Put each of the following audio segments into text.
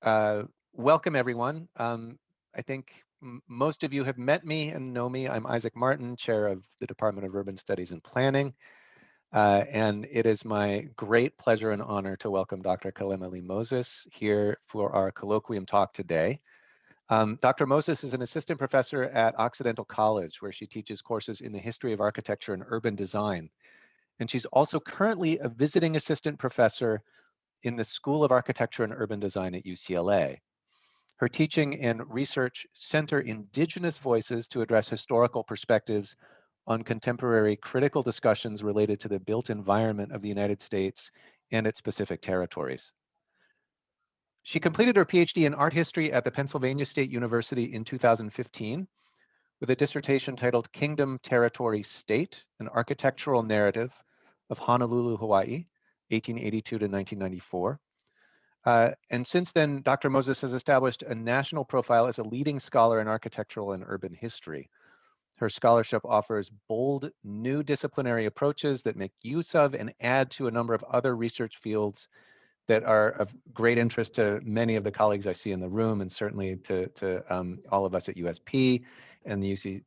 Welcome everyone. I think most of you have met me and know me. I'm Isaac Martin, Chair of the Department of Urban Studies and Planning. And it is my great pleasure and honor to welcome Dr. Kelema Moses here for our colloquium talk today. Dr. Moses is an assistant professor at Occidental College, where she teaches courses in the history of architecture and urban design. And she's also currently a visiting assistant professor in the School of Architecture and Urban Design at UCLA. Her teaching and research center indigenous voices to address historical perspectives on contemporary critical discussions related to the built environment of the United States and its Pacific territories. She completed her PhD in art history at the Pennsylvania State University in 2015 with a dissertation titled Kingdom, Territory, State, an Architectural Narrative of Honolulu, Hawaii, 1882 to 1994. And since then, Dr. Moses has established a national profile as a leading scholar in architectural and urban history. Her scholarship offers bold, new disciplinary approaches that make use of and add to a number of other research fields that are of great interest to many of the colleagues I see in the room, and certainly to all of us at USP and the UC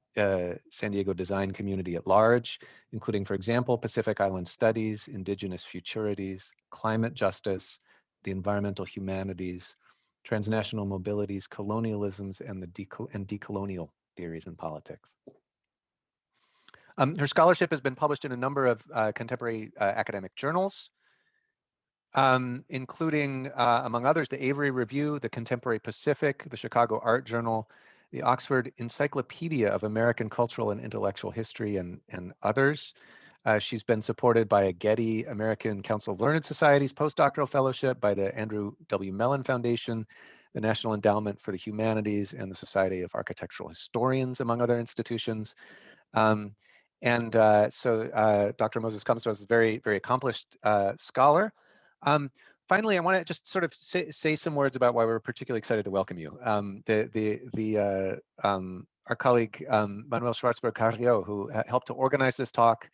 San Diego design community at large, including, for example, Pacific Island Studies, Indigenous Futurities, Climate Justice, the Environmental Humanities, Transnational Mobilities, Colonialisms, and decolonial theories in politics. Her scholarship has been published in a number of contemporary academic journals, including, among others, the Avery Review, the Contemporary Pacific, the Chicago Art Journal, the Oxford Encyclopedia of American Cultural and Intellectual History, and others. She's been supported by a Getty American Council of Learned Societies postdoctoral fellowship, by the Andrew W. Mellon Foundation, the National Endowment for the Humanities, and the Society of Architectural Historians, among other institutions. So Dr. Moses comes to us as a very, very accomplished scholar. Finally, I want to just sort of say some words about why we're particularly excited to welcome you. Our colleague Manuel Schwarzberg Carrillo, who helped to organize this talk,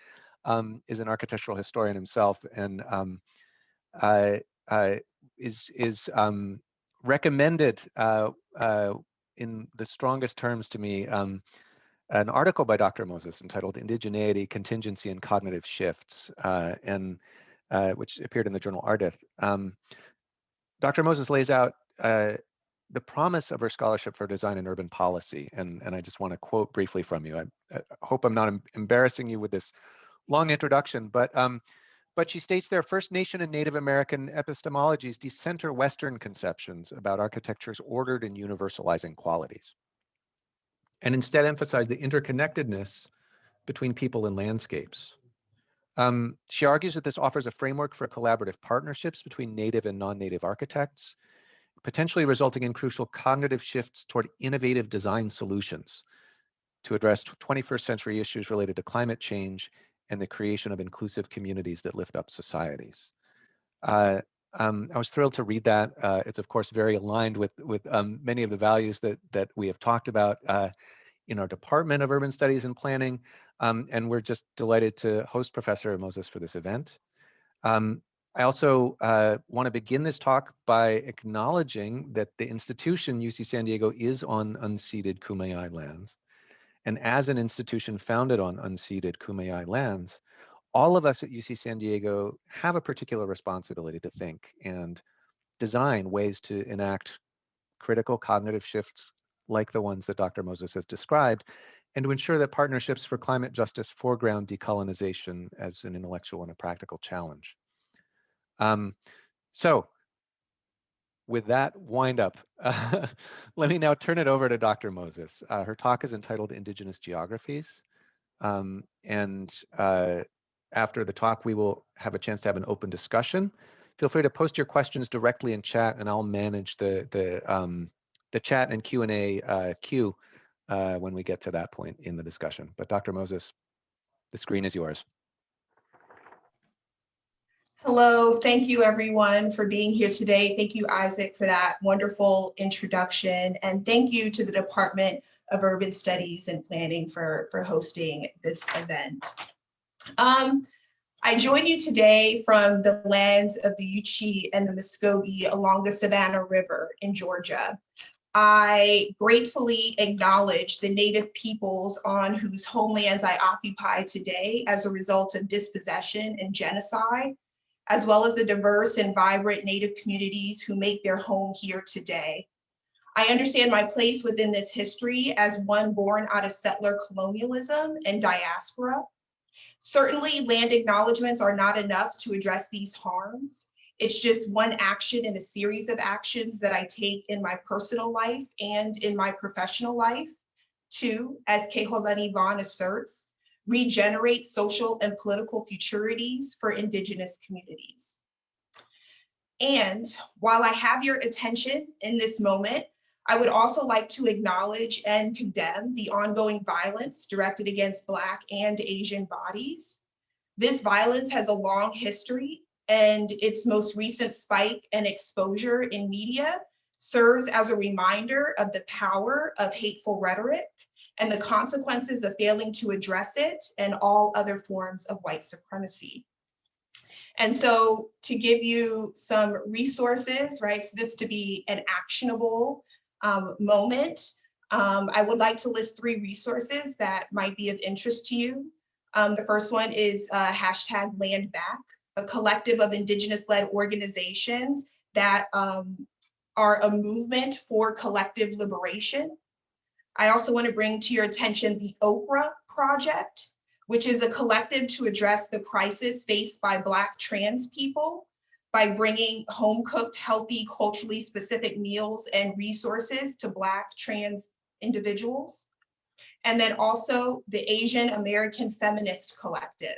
is an architectural historian himself, and is recommended in the strongest terms to me an article by Dr. Moses entitled "Indigeneity, Contingency, and Cognitive Shifts," which appeared in the journal Ardith. Dr. Moses lays out the promise of her scholarship for design and urban policy, and I just want to quote briefly from you. I hope I'm not embarrassing you with this long introduction, but she states there, First Nation and Native American epistemologies decenter Western conceptions about architecture's ordered and universalizing qualities, and instead emphasize the interconnectedness between people and landscapes. She argues that this offers a framework for collaborative partnerships between native and non-native architects, potentially resulting in crucial cognitive shifts toward innovative design solutions to address 21st century issues related to climate change and the creation of inclusive communities that lift up societies. I was thrilled to read that. It's of course very aligned with many of the values that we have talked about in our Department of Urban Studies and Planning, and we're just delighted to host Professor Moses for this event. I also want to begin this talk by acknowledging that the institution, UC San Diego, is on unceded Kumeyaay lands. And as an institution founded on unceded Kumeyaay lands, all of us at UC San Diego have a particular responsibility to think and design ways to enact critical cognitive shifts like the ones that Dr. Moses has described, and to ensure that partnerships for climate justice foreground decolonization as an intellectual and a practical challenge. So with that wind up, let me now turn it over to Dr. Moses. Her talk is entitled Indigenous Geographies. After the talk, we will have a chance to have an open discussion. Feel free to post your questions directly in chat, and I'll manage the chat and Q&A queue when we get to that point in the discussion. But Dr. Moses, the screen is yours. Hello, thank you everyone for being here today. Thank you, Isaac, for that wonderful introduction. And thank you to the Department of Urban Studies and Planning for hosting this event. I join you today from the lands of the Yuchi and the Muskogee along the Savannah River in Georgia. I gratefully acknowledge the Native peoples on whose homelands I occupy today as a result of dispossession and genocide, as well as the diverse and vibrant Native communities who make their home here today. I understand my place within this history as one born out of settler colonialism and diaspora. Certainly, land acknowledgements are not enough to address these harms. It's just one action in a series of actions that I take in my personal life and in my professional life to, as Keholani Vaughn asserts, regenerate social and political futurities for Indigenous communities. And while I have your attention in this moment, I would also like to acknowledge and condemn the ongoing violence directed against Black and Asian bodies. This violence has a long history, and its most recent spike and exposure in media serves as a reminder of the power of hateful rhetoric and the consequences of failing to address it and all other forms of white supremacy. And so to give you some resources, right, so this to be an actionable moment, I would like to list 3 resources that might be of interest to you. The first one is hashtag Land Back, a collective of Indigenous-led organizations that are a movement for collective liberation. I also want to bring to your attention the Okra Project, which is a collective to address the crisis faced by Black trans people by bringing home-cooked, healthy, culturally specific meals and resources to Black trans individuals. And then also the Asian American Feminist Collective.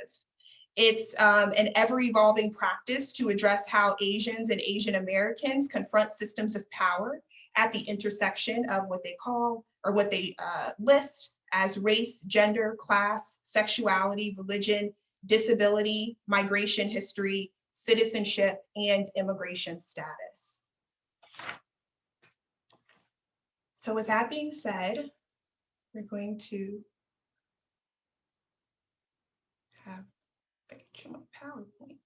It's an ever-evolving practice to address how Asians and Asian Americans confront systems of power at the intersection of what they call, or what they list as race, gender, class, sexuality, religion, disability, migration history, citizenship, and immigration status. So with that being said, we're going to have, I can show my PowerPoint.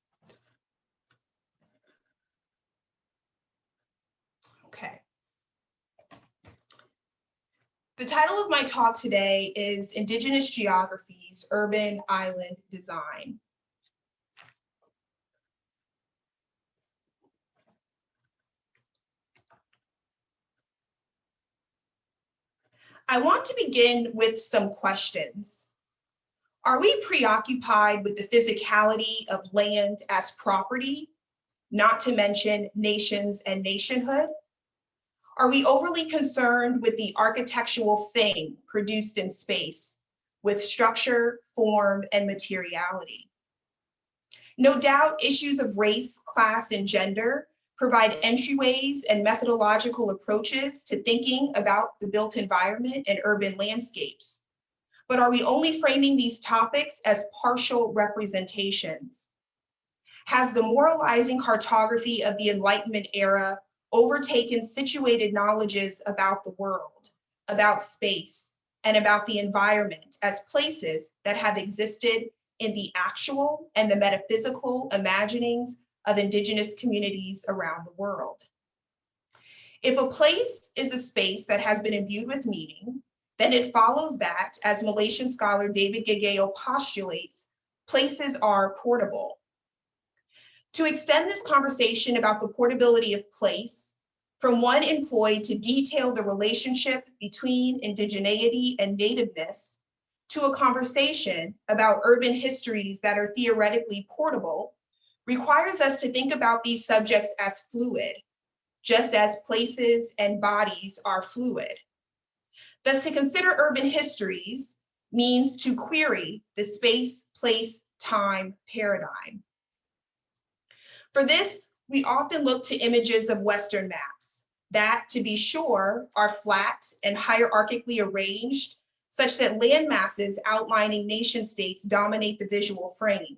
Okay. The title of my talk today is Indigenous Geographies, Urban Island Design. I want to begin with some questions. Are we preoccupied with the physicality of land as property, not to mention nations and nationhood? Are we overly concerned with the architectural thing produced in space, with structure, form, and materiality? No doubt, issues of race, class, and gender provide entryways and methodological approaches to thinking about the built environment and urban landscapes. But are we only framing these topics as partial representations? Has the moralizing cartography of the Enlightenment era overtaken situated knowledges about the world, about space, and about the environment as places that have existed in the actual and the metaphysical imaginings of Indigenous communities around the world? If a place is a space that has been imbued with meaning, then it follows that, as Malaysian scholar David Gageo postulates, places are portable. To extend this conversation about the portability of place, from one employed to detail the relationship between indigeneity and nativeness, to a conversation about urban histories that are theoretically portable, requires us to think about these subjects as fluid, just as places and bodies are fluid. Thus, to consider urban histories means to query the space, place, time paradigm. For this, we often look to images of Western maps that, to be sure, are flat and hierarchically arranged such that land masses outlining nation states dominate the visual frame.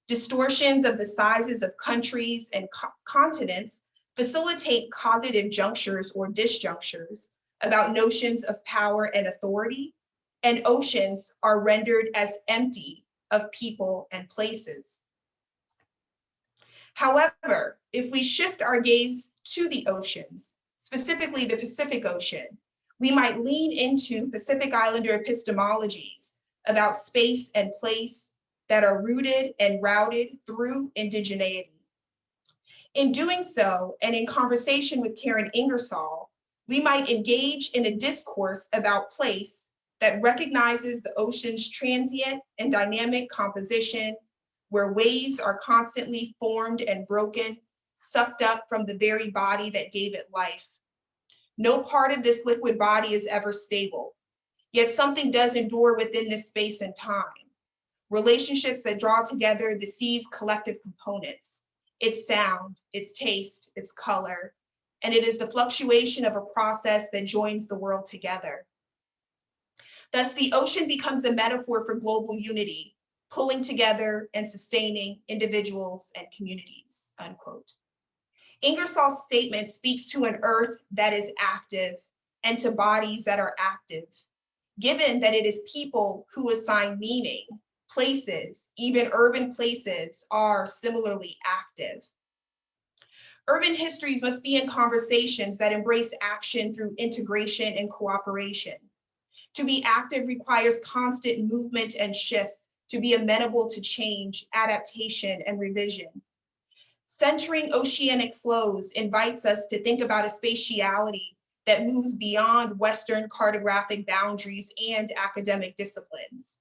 Distortions of the sizes of countries and continents facilitate cognitive junctures or disjunctures about notions of power and authority, and oceans are rendered as empty of people and places. However, if we shift our gaze to the oceans, specifically the Pacific Ocean, we might lean into Pacific Islander epistemologies about space and place that are rooted and routed through indigeneity. In doing so, and in conversation with Karen Ingersoll, we might engage in a discourse about place that recognizes the ocean's transient and dynamic composition, where waves are constantly formed and broken, sucked up from the very body that gave it life. No part of this liquid body is ever stable, yet something does endure within this space and time. Relationships that draw together the sea's collective components, its sound, its taste, its color, and it is the fluctuation of a process that joins the world together. Thus, the ocean becomes a metaphor for global unity, pulling together and sustaining individuals and communities, unquote. Ingersoll's statement speaks to an earth that is active and to bodies that are active, given that it is people who assign meaning. Places, even urban places, are similarly active. Urban histories must be in conversations that embrace action through integration and cooperation. To be active requires constant movement and shifts, to be amenable to change, adaptation, and revision. Centering oceanic flows invites us to think about a spatiality that moves beyond Western cartographic boundaries and academic disciplines.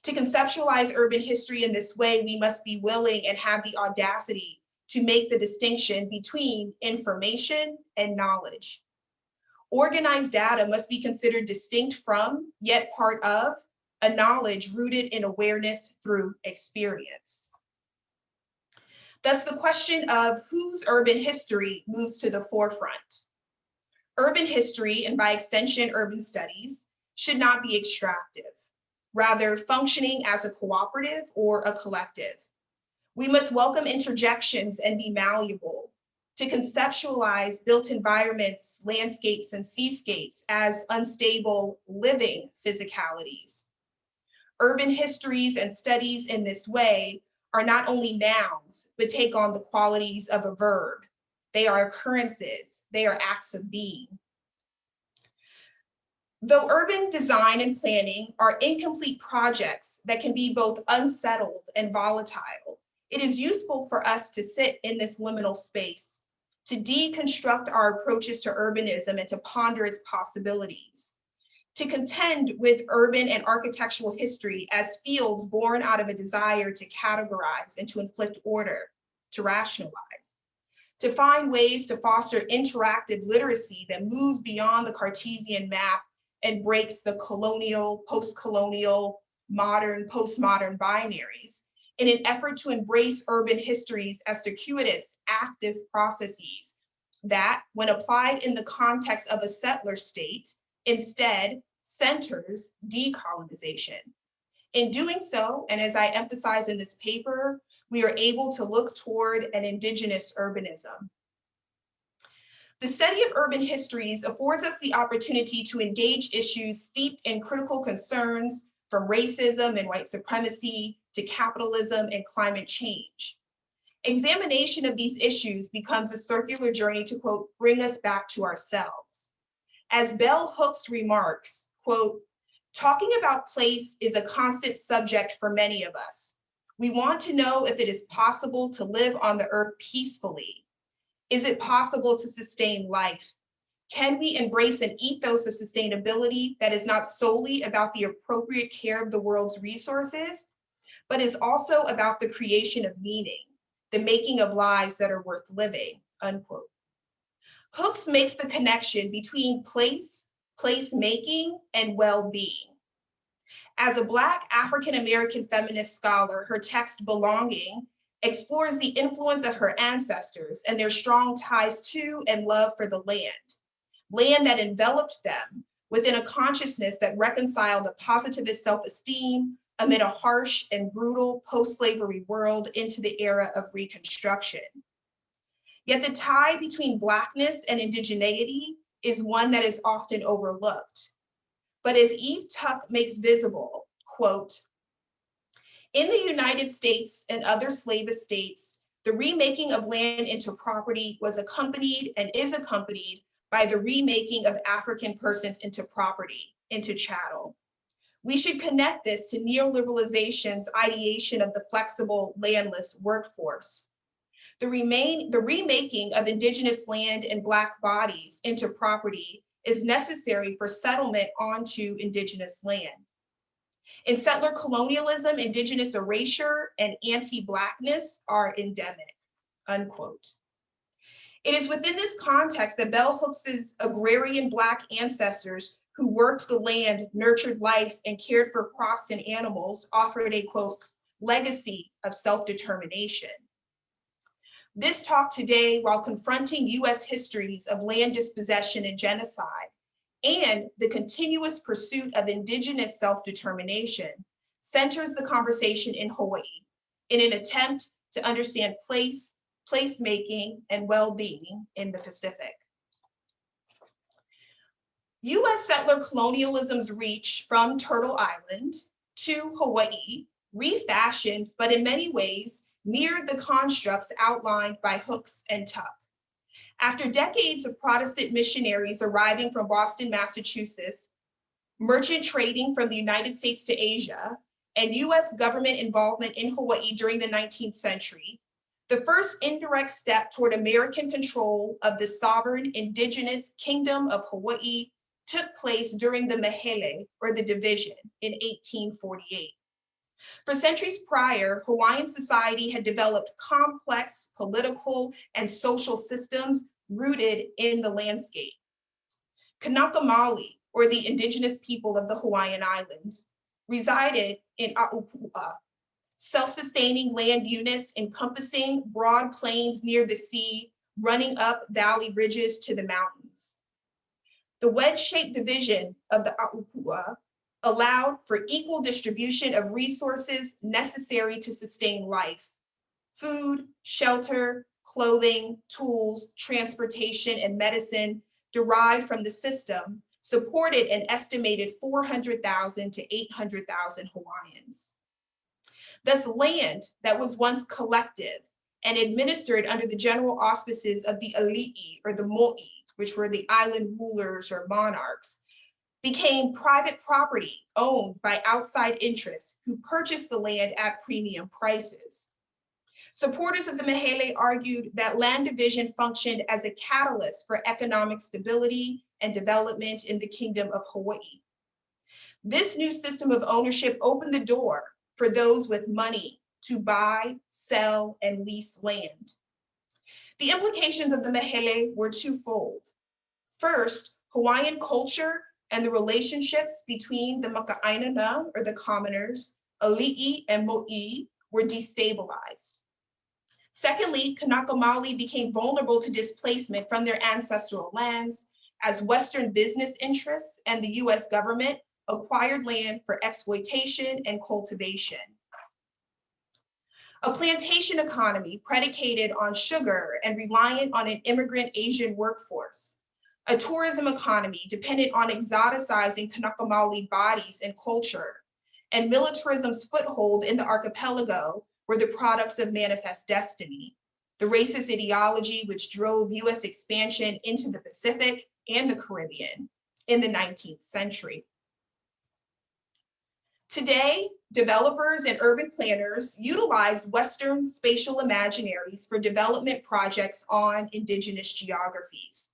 To conceptualize urban history in this way, we must be willing and have the audacity to make the distinction between information and knowledge. Organized data must be considered distinct from, yet part of, a knowledge rooted in awareness through experience. Thus, the question of whose urban history moves to the forefront. Urban history, and by extension, urban studies, should not be extractive, rather functioning as a cooperative or a collective. We must welcome interjections and be malleable, to conceptualize built environments, landscapes, and seascapes as unstable living physicalities. Urban histories and studies in this way are not only nouns, but take on the qualities of a verb. They are occurrences, they are acts of being. Though urban design and planning are incomplete projects that can be both unsettled and volatile, it is useful for us to sit in this liminal space, to deconstruct our approaches to urbanism and to ponder its possibilities, to contend with urban and architectural history as fields born out of a desire to categorize and to inflict order, to rationalize, to find ways to foster interactive literacy that moves beyond the Cartesian map and breaks the colonial, post-colonial, modern, postmodern binaries in an effort to embrace urban histories as circuitous, active processes that, when applied in the context of a settler state, instead centers decolonization. In doing so, and as I emphasize in this paper, we are able to look toward an indigenous urbanism. The study of urban histories affords us the opportunity to engage issues steeped in critical concerns, from racism and white supremacy to capitalism and climate change. Examination of these issues becomes a circular journey to, quote, bring us back to ourselves. As Bell Hooks remarks, quote, talking about place is a constant subject for many of us. We want to know if it is possible to live on the earth peacefully. Is it possible to sustain life? Can we embrace an ethos of sustainability that is not solely about the appropriate care of the world's resources, but is also about the creation of meaning, the making of lives that are worth living, unquote. Hooks makes the connection between place, placemaking, and well-being. As a Black African-American feminist scholar, her text Belonging explores the influence of her ancestors and their strong ties to and love for the land that enveloped them within a consciousness that reconciled a positivist self-esteem amid a harsh and brutal post-slavery world into the era of Reconstruction. Yet the tie between Blackness and indigeneity is one that is often overlooked. But as Eve Tuck makes visible, quote, in the United States and other slave estates, The remaking of land into property was accompanied and is accompanied by the remaking of African persons into property, into chattel. We should connect this to neoliberalization's ideation of the flexible landless workforce. The remaking of indigenous land and Black bodies into property is necessary for settlement onto indigenous land. In settler colonialism, indigenous erasure and anti-Blackness are endemic, unquote. It is within this context that Bell Hooks's agrarian Black ancestors who worked the land, nurtured life, and cared for crops and animals offered a, quote, legacy of self-determination. This talk today, while confronting US histories of land dispossession and genocide, and the continuous pursuit of indigenous self-determination, centers the conversation in Hawaii in an attempt to understand place, placemaking, and well-being in the Pacific. US settler colonialism's reach from Turtle Island to Hawaii refashioned, but in many ways, mirrored the constructs outlined by Hooks and Tuck. After decades of Protestant missionaries arriving from Boston, Massachusetts, merchant trading from the United States to Asia, and US government involvement in Hawaii during the 19th century, the first indirect step toward American control of the sovereign indigenous Kingdom of Hawaii took place during the Mehele, or the division, in 1848. For centuries prior, Hawaiian society had developed complex political and social systems rooted in the landscape. Kanaka Maoli, or the indigenous people of the Hawaiian Islands, resided in A'upua, self-sustaining land units encompassing broad plains near the sea, running up valley ridges to the mountains. The wedge-shaped division of the A'upua allowed for equal distribution of resources necessary to sustain life: food, shelter, clothing, tools, transportation, and medicine derived from the system supported an estimated 400,000 to 800,000 Hawaiians. Thus, land that was once collective and administered under the general auspices of the ali'i, or the mo'i, which were the island rulers or monarchs, became private property owned by outside interests who purchased the land at premium prices. Supporters of the Mehele argued that land division functioned as a catalyst for economic stability and development in the Kingdom of Hawaii. This new system of ownership opened the door for those with money to buy, sell, and lease land. The implications of the Mehele were twofold. First, Hawaiian culture and the relationships between the maka'ainana, or the commoners, ali'i, and mo'i were destabilized. Secondly, Kanaka Maoli became vulnerable to displacement from their ancestral lands as Western business interests and the US government acquired land for exploitation and cultivation. A plantation economy predicated on sugar and reliant on an immigrant Asian workforce. A tourism economy dependent on exoticizing Kanaka Maoli bodies and culture, and militarism's foothold in the archipelago were the products of manifest destiny, the racist ideology which drove US expansion into the Pacific and the Caribbean in the 19th century. Today, developers and urban planners utilize Western spatial imaginaries for development projects on indigenous geographies.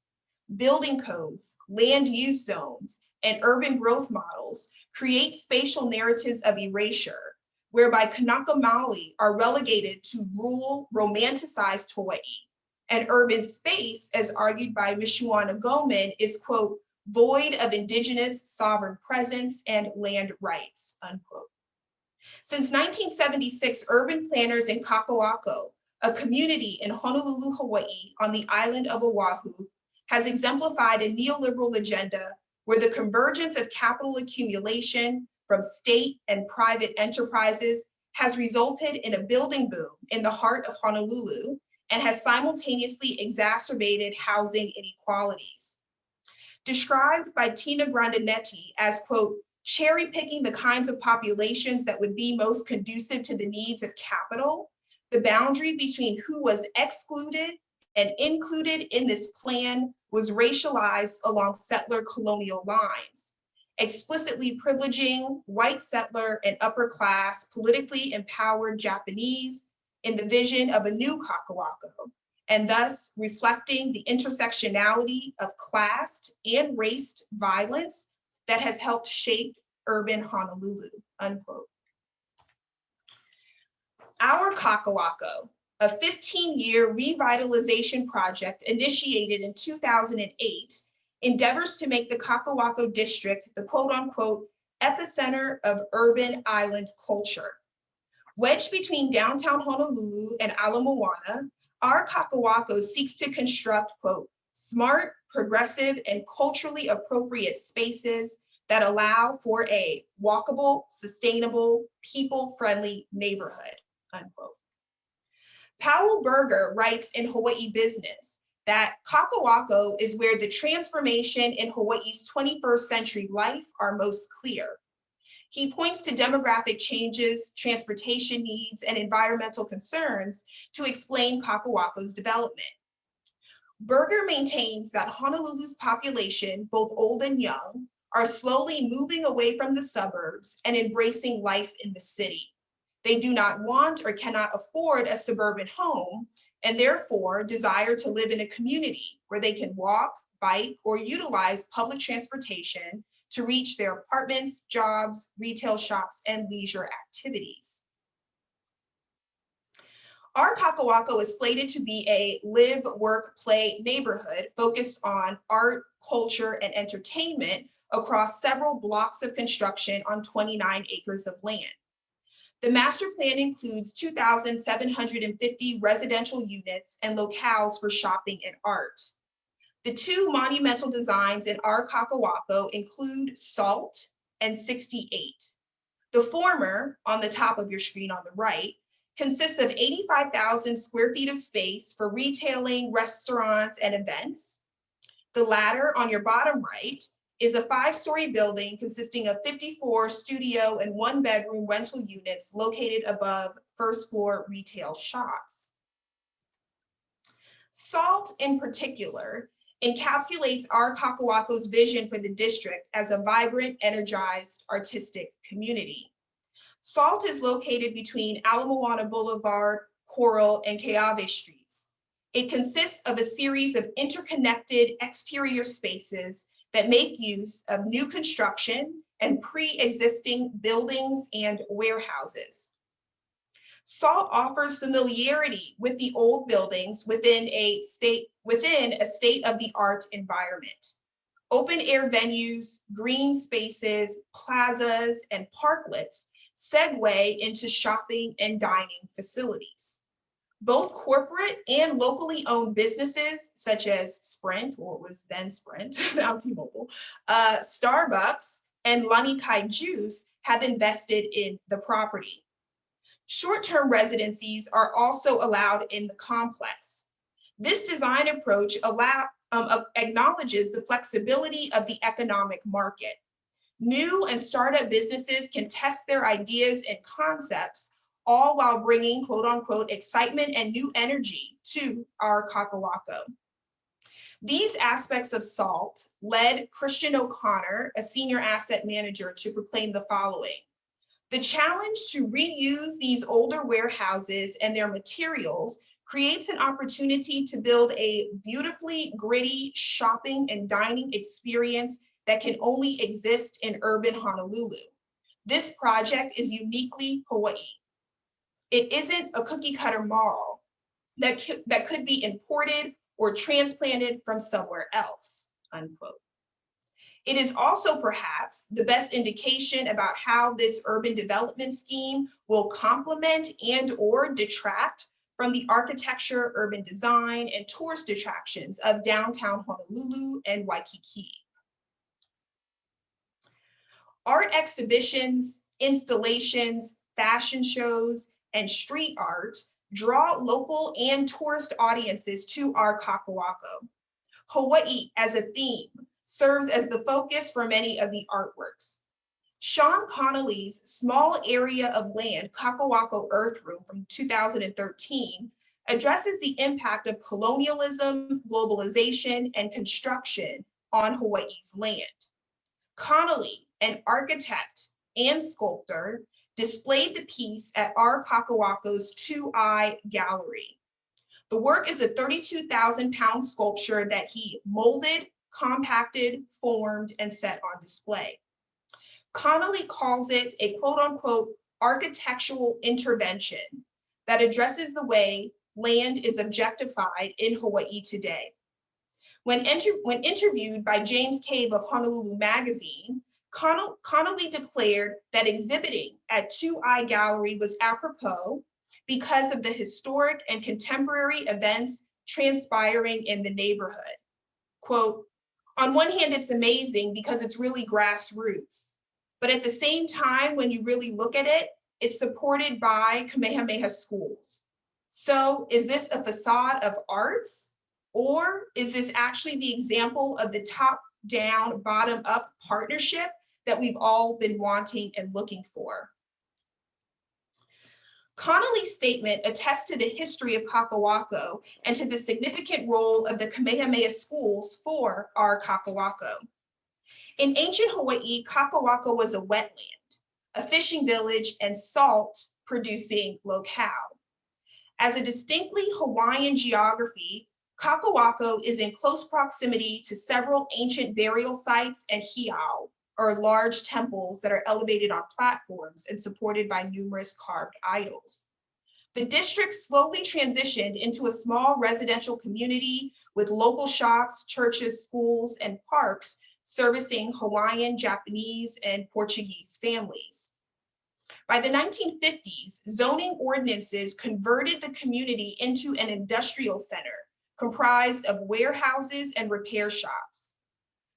Building codes, land use zones, and urban growth models create spatial narratives of erasure, whereby Kanaka Maoli are relegated to rural, romanticized Hawaii, and urban space, as argued by Mishuana Goman, is, quote, void of indigenous sovereign presence and land rights, unquote. Since 1976, urban planners in Kakoako, a community in Honolulu, Hawaii, on the island of Oahu, has exemplified a neoliberal agenda where the convergence of capital accumulation from state and private enterprises has resulted in a building boom in the heart of Honolulu and has simultaneously exacerbated housing inequalities. Described by Tina Grandinetti as, quote, cherry picking the kinds of populations that would be most conducive to the needs of capital, The boundary between who was excluded and included in this plan was racialized along settler colonial lines, explicitly privileging white settler and upper class politically empowered Japanese in the vision of a new Kakawako, and thus reflecting the intersectionality of class and race violence that has helped shape urban Honolulu, unquote. Our Kakawako, a 15-year revitalization project initiated in 2008, endeavors to make the Kakawako district the quote unquote epicenter of urban island culture. Wedged between downtown Honolulu and Ala Moana, our Kakawako seeks to construct, quote, smart, progressive, and culturally appropriate spaces that allow for a walkable, sustainable, people-friendly neighborhood, unquote. Powell Berger writes in Hawaii Business that Kakawako is where the transformation in Hawaii's 21st century life are most clear. He points to demographic changes, transportation needs, and environmental concerns to explain Kakawako's development. Berger maintains that Honolulu's population, both old and young, are slowly moving away from the suburbs and embracing life in the city. They do not want or cannot afford a suburban home, and therefore desire to live in a community where they can walk, bike, or utilize public transportation to reach their apartments, jobs, retail shops, and leisure activities. Our Kakawako is slated to be a live, work, play neighborhood focused on art, culture, and entertainment across several blocks of construction on 29 acres of land. The master plan includes 2,750 residential units and locales for shopping and art. The two monumental designs in our Kakawako include SALT and 68. The former, on the top of your screen on the right, consists of 85,000 square feet of space for retailing, restaurants, and events. The latter, on your bottom right, is a 5-story building consisting of 54 studio and 1-bedroom rental units located above first floor retail shops. SALT in particular encapsulates our Kakawako's vision for the district as a vibrant, energized, artistic community. SALT is located between Ala Moana Boulevard, Coral, and Keawe Streets. It consists of a series of interconnected exterior spaces that make use of new construction and pre-existing buildings and warehouses. SALT offers familiarity with the old buildings within a state-of-the-art environment. Open air venues, green spaces, plazas, and parklets segue into shopping and dining facilities. Both corporate and locally owned businesses such as Sprint, or it was then Sprint, now T-Mobile, Starbucks, and Lanikai Juice have invested in the property. Short-term residencies are also allowed in the complex. This design approach acknowledges the flexibility of the economic market. New and startup businesses can test their ideas and concepts, all while bringing quote unquote excitement and new energy to our Kakawako. These aspects of SALT led Christian O'Connor, a senior asset manager, to proclaim the following: the challenge to reuse these older warehouses and their materials creates an opportunity to build a beautifully gritty shopping and dining experience that can only exist in urban Honolulu. This project is uniquely Hawaii. It isn't a cookie cutter mall that could be imported or transplanted from somewhere else, unquote. It is also perhaps the best indication about how this urban development scheme will complement and or detract from the architecture, urban design, and tourist attractions of downtown Honolulu and Waikiki. Art exhibitions, installations, fashion shows, and street art draw local and tourist audiences to our Kakawako. Hawaii as a theme serves as the focus for many of the artworks. Sean Connolly's Small Area of Land, Kakawako Earth Room from 2013 addresses the impact of colonialism, globalization, and construction on Hawaii's land. Connolly, an architect and sculptor, displayed the piece at our Kakawako's 2i Gallery. The work is a 32,000-pound sculpture that he molded, compacted, formed, and set on display. Connolly calls it a quote-unquote architectural intervention that addresses the way land is objectified in Hawaii today. When interviewed by James Cave of Honolulu Magazine, Connolly declared that exhibiting at 2i Gallery was apropos because of the historic and contemporary events transpiring in the neighborhood. Quote, on one hand, it's amazing because it's really grassroots. But at the same time, when you really look at it, it's supported by Kamehameha schools. So is this a facade of arts? Or is this actually the example of the top-down, bottom-up partnership that we've all been wanting and looking for? Connolly's statement attests to the history of Kakawako and to the significant role of the Kamehameha schools for our Kakawako. In ancient Hawaii, Kakawako was a wetland, a fishing village, and salt-producing locale. As a distinctly Hawaiian geography, Kakawako is in close proximity to several ancient burial sites and heiau, or large temples that are elevated on platforms and supported by numerous carved idols. The district slowly transitioned into a small residential community with local shops, churches, schools, and parks servicing Hawaiian, Japanese, and Portuguese families. By the 1950s, zoning ordinances converted the community into an industrial center comprised of warehouses and repair shops.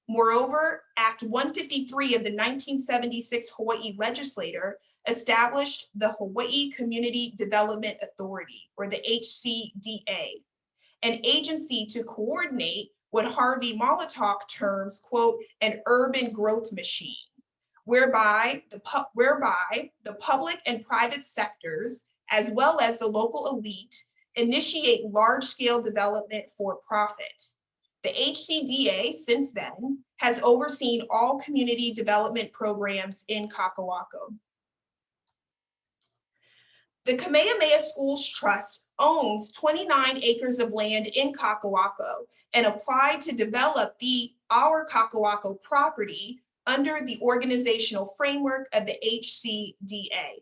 Moreover, Act 153 of the 1976 Hawaii legislature established the Hawaii Community Development Authority, or the HCDA, an agency to coordinate what Harvey Molotov terms, quote, an urban growth machine, whereby the public and private sectors, as well as the local elite, initiate large-scale development for profit. The HCDA, since then, has overseen all community development programs in Kakawako. The Kamehameha Schools Trust owns 29 acres of land in Kakawako and applied to develop our Kakawako property under the organizational framework of the HCDA.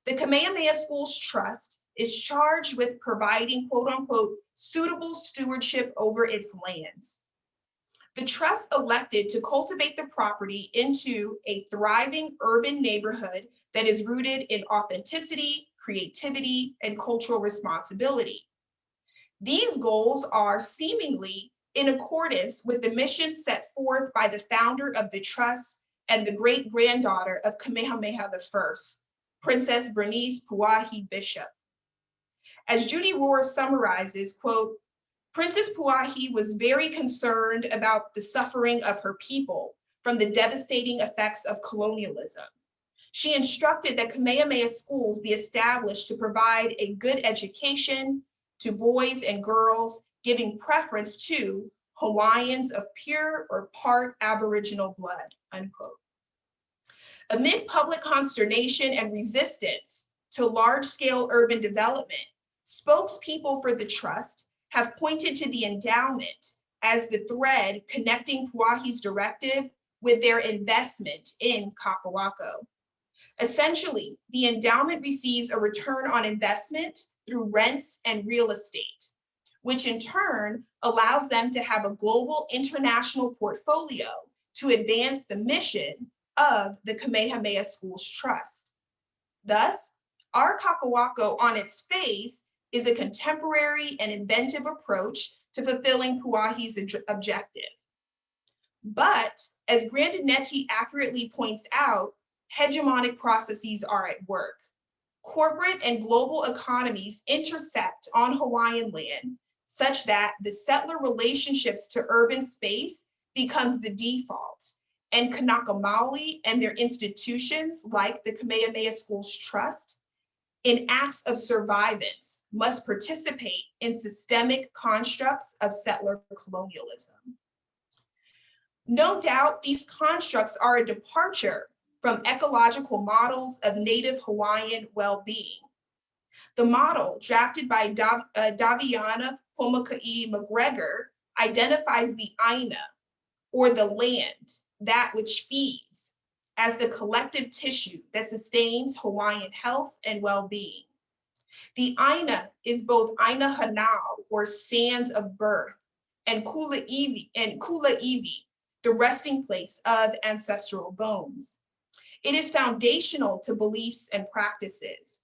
The Kamehameha Schools Trust is charged with providing, quote unquote, suitable stewardship over its lands. The trust elected to cultivate the property into a thriving urban neighborhood that is rooted in authenticity, creativity, and cultural responsibility. These goals are seemingly in accordance with the mission set forth by the founder of the trust and the great-granddaughter of Kamehameha I, Princess Bernice Puahi Bishop. As Judy Rohr summarizes, quote, Princess Puahi was very concerned about the suffering of her people from the devastating effects of colonialism. She instructed that Kamehameha schools be established to provide a good education to boys and girls, giving preference to Hawaiians of pure or part Aboriginal blood, unquote. Amid public consternation and resistance to large-scale urban development, spokespeople for the trust have pointed to the endowment as the thread connecting Puahi's directive with their investment in Kakawako. Essentially, the endowment receives a return on investment through rents and real estate, which in turn allows them to have a global international portfolio to advance the mission of the Kamehameha Schools Trust. Thus, our Kakawako on its face is a contemporary and inventive approach to fulfilling Puahi's objective. But as Grandinetti accurately points out, hegemonic processes are at work. Corporate and global economies intersect on Hawaiian land such that the settler relationships to urban space becomes the default, and Kanaka Maoli and their institutions like the Kamehameha Schools Trust in acts of survivance must participate in systemic constructs of settler colonialism. No doubt these constructs are a departure from ecological models of Native Hawaiian well-being. The model drafted by Daviana Pomaka'i McGregor identifies the Aina, or the land, that which feeds, as the collective tissue that sustains Hawaiian health and well-being. The Aina is both Aina Hanau, or sands of birth, and Kula Iwi, the resting place of ancestral bones. It is foundational to beliefs and practices.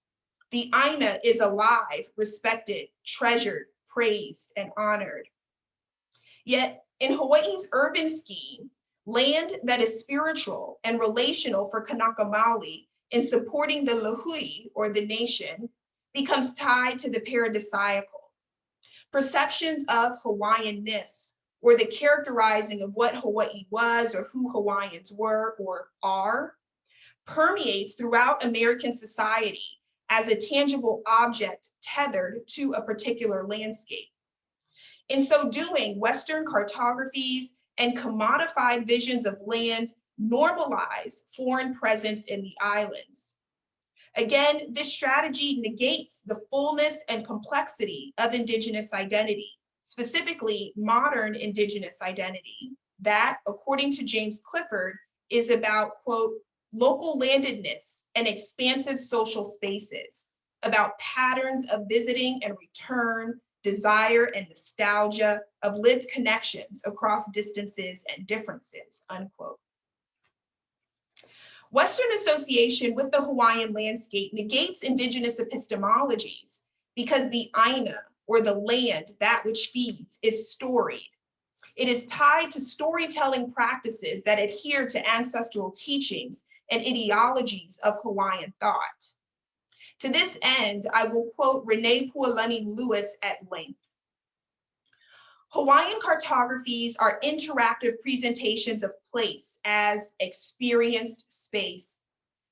The Aina is alive, respected, treasured, praised, and honored. Yet in Hawaii's urban scheme, land that is spiritual and relational for Kanaka Maoli in supporting the Lahui, or the nation, becomes tied to the paradisiacal. Perceptions of Hawaiianness, or the characterizing of what Hawaii was or who Hawaiians were or are, permeates throughout American society as a tangible object tethered to a particular landscape. In so doing, Western cartographies and commodified visions of land normalize foreign presence in the islands. Again, this strategy negates the fullness and complexity of Indigenous identity, specifically modern Indigenous identity, that, according to James Clifford, is about, quote, local landedness and expansive social spaces, about patterns of visiting and return, desire and nostalgia, of lived connections across distances and differences, unquote. Western association with the Hawaiian landscape negates Indigenous epistemologies because the Aina, or the land, that which feeds, is storied. It is tied to storytelling practices that adhere to ancestral teachings and ideologies of Hawaiian thought. To this end, I will quote Renee Pualani Lewis at length. Hawaiian cartographies are interactive presentations of place as experienced space.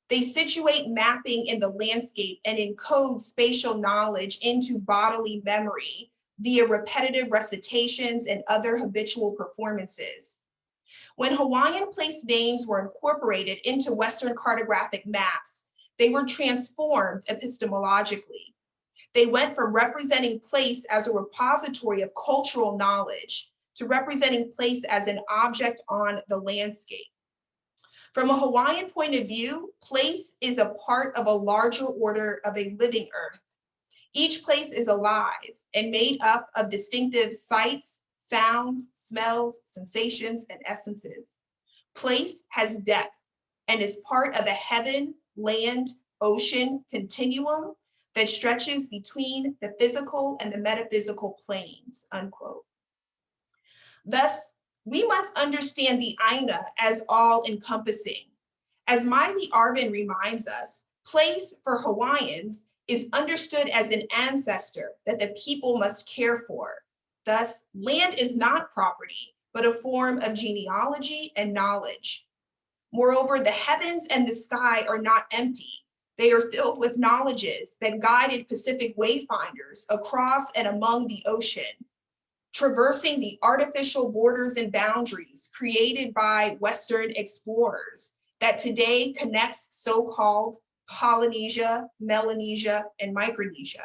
They situate mapping in the landscape and encode spatial knowledge into bodily memory via repetitive recitations and other habitual performances. When Hawaiian place names were incorporated into Western cartographic maps, they were transformed epistemologically. They went from representing place as a repository of cultural knowledge to representing place as an object on the landscape. From a Hawaiian point of view, place is a part of a larger order of a living earth. Each place is alive and made up of distinctive sights, sounds, smells, sensations, and essences. Place has depth and is part of a heaven, land, ocean continuum that stretches between the physical and the metaphysical planes, unquote. Thus, we must understand the Aina as all-encompassing. As Miley Arvin reminds us, place for Hawaiians is understood as an ancestor that the people must care for. Thus, land is not property, but a form of genealogy and knowledge. Moreover, the heavens and the sky are not empty. They are filled with knowledges that guided Pacific wayfinders across and among the ocean, traversing the artificial borders and boundaries created by Western explorers that today connects so-called Polynesia, Melanesia, and Micronesia.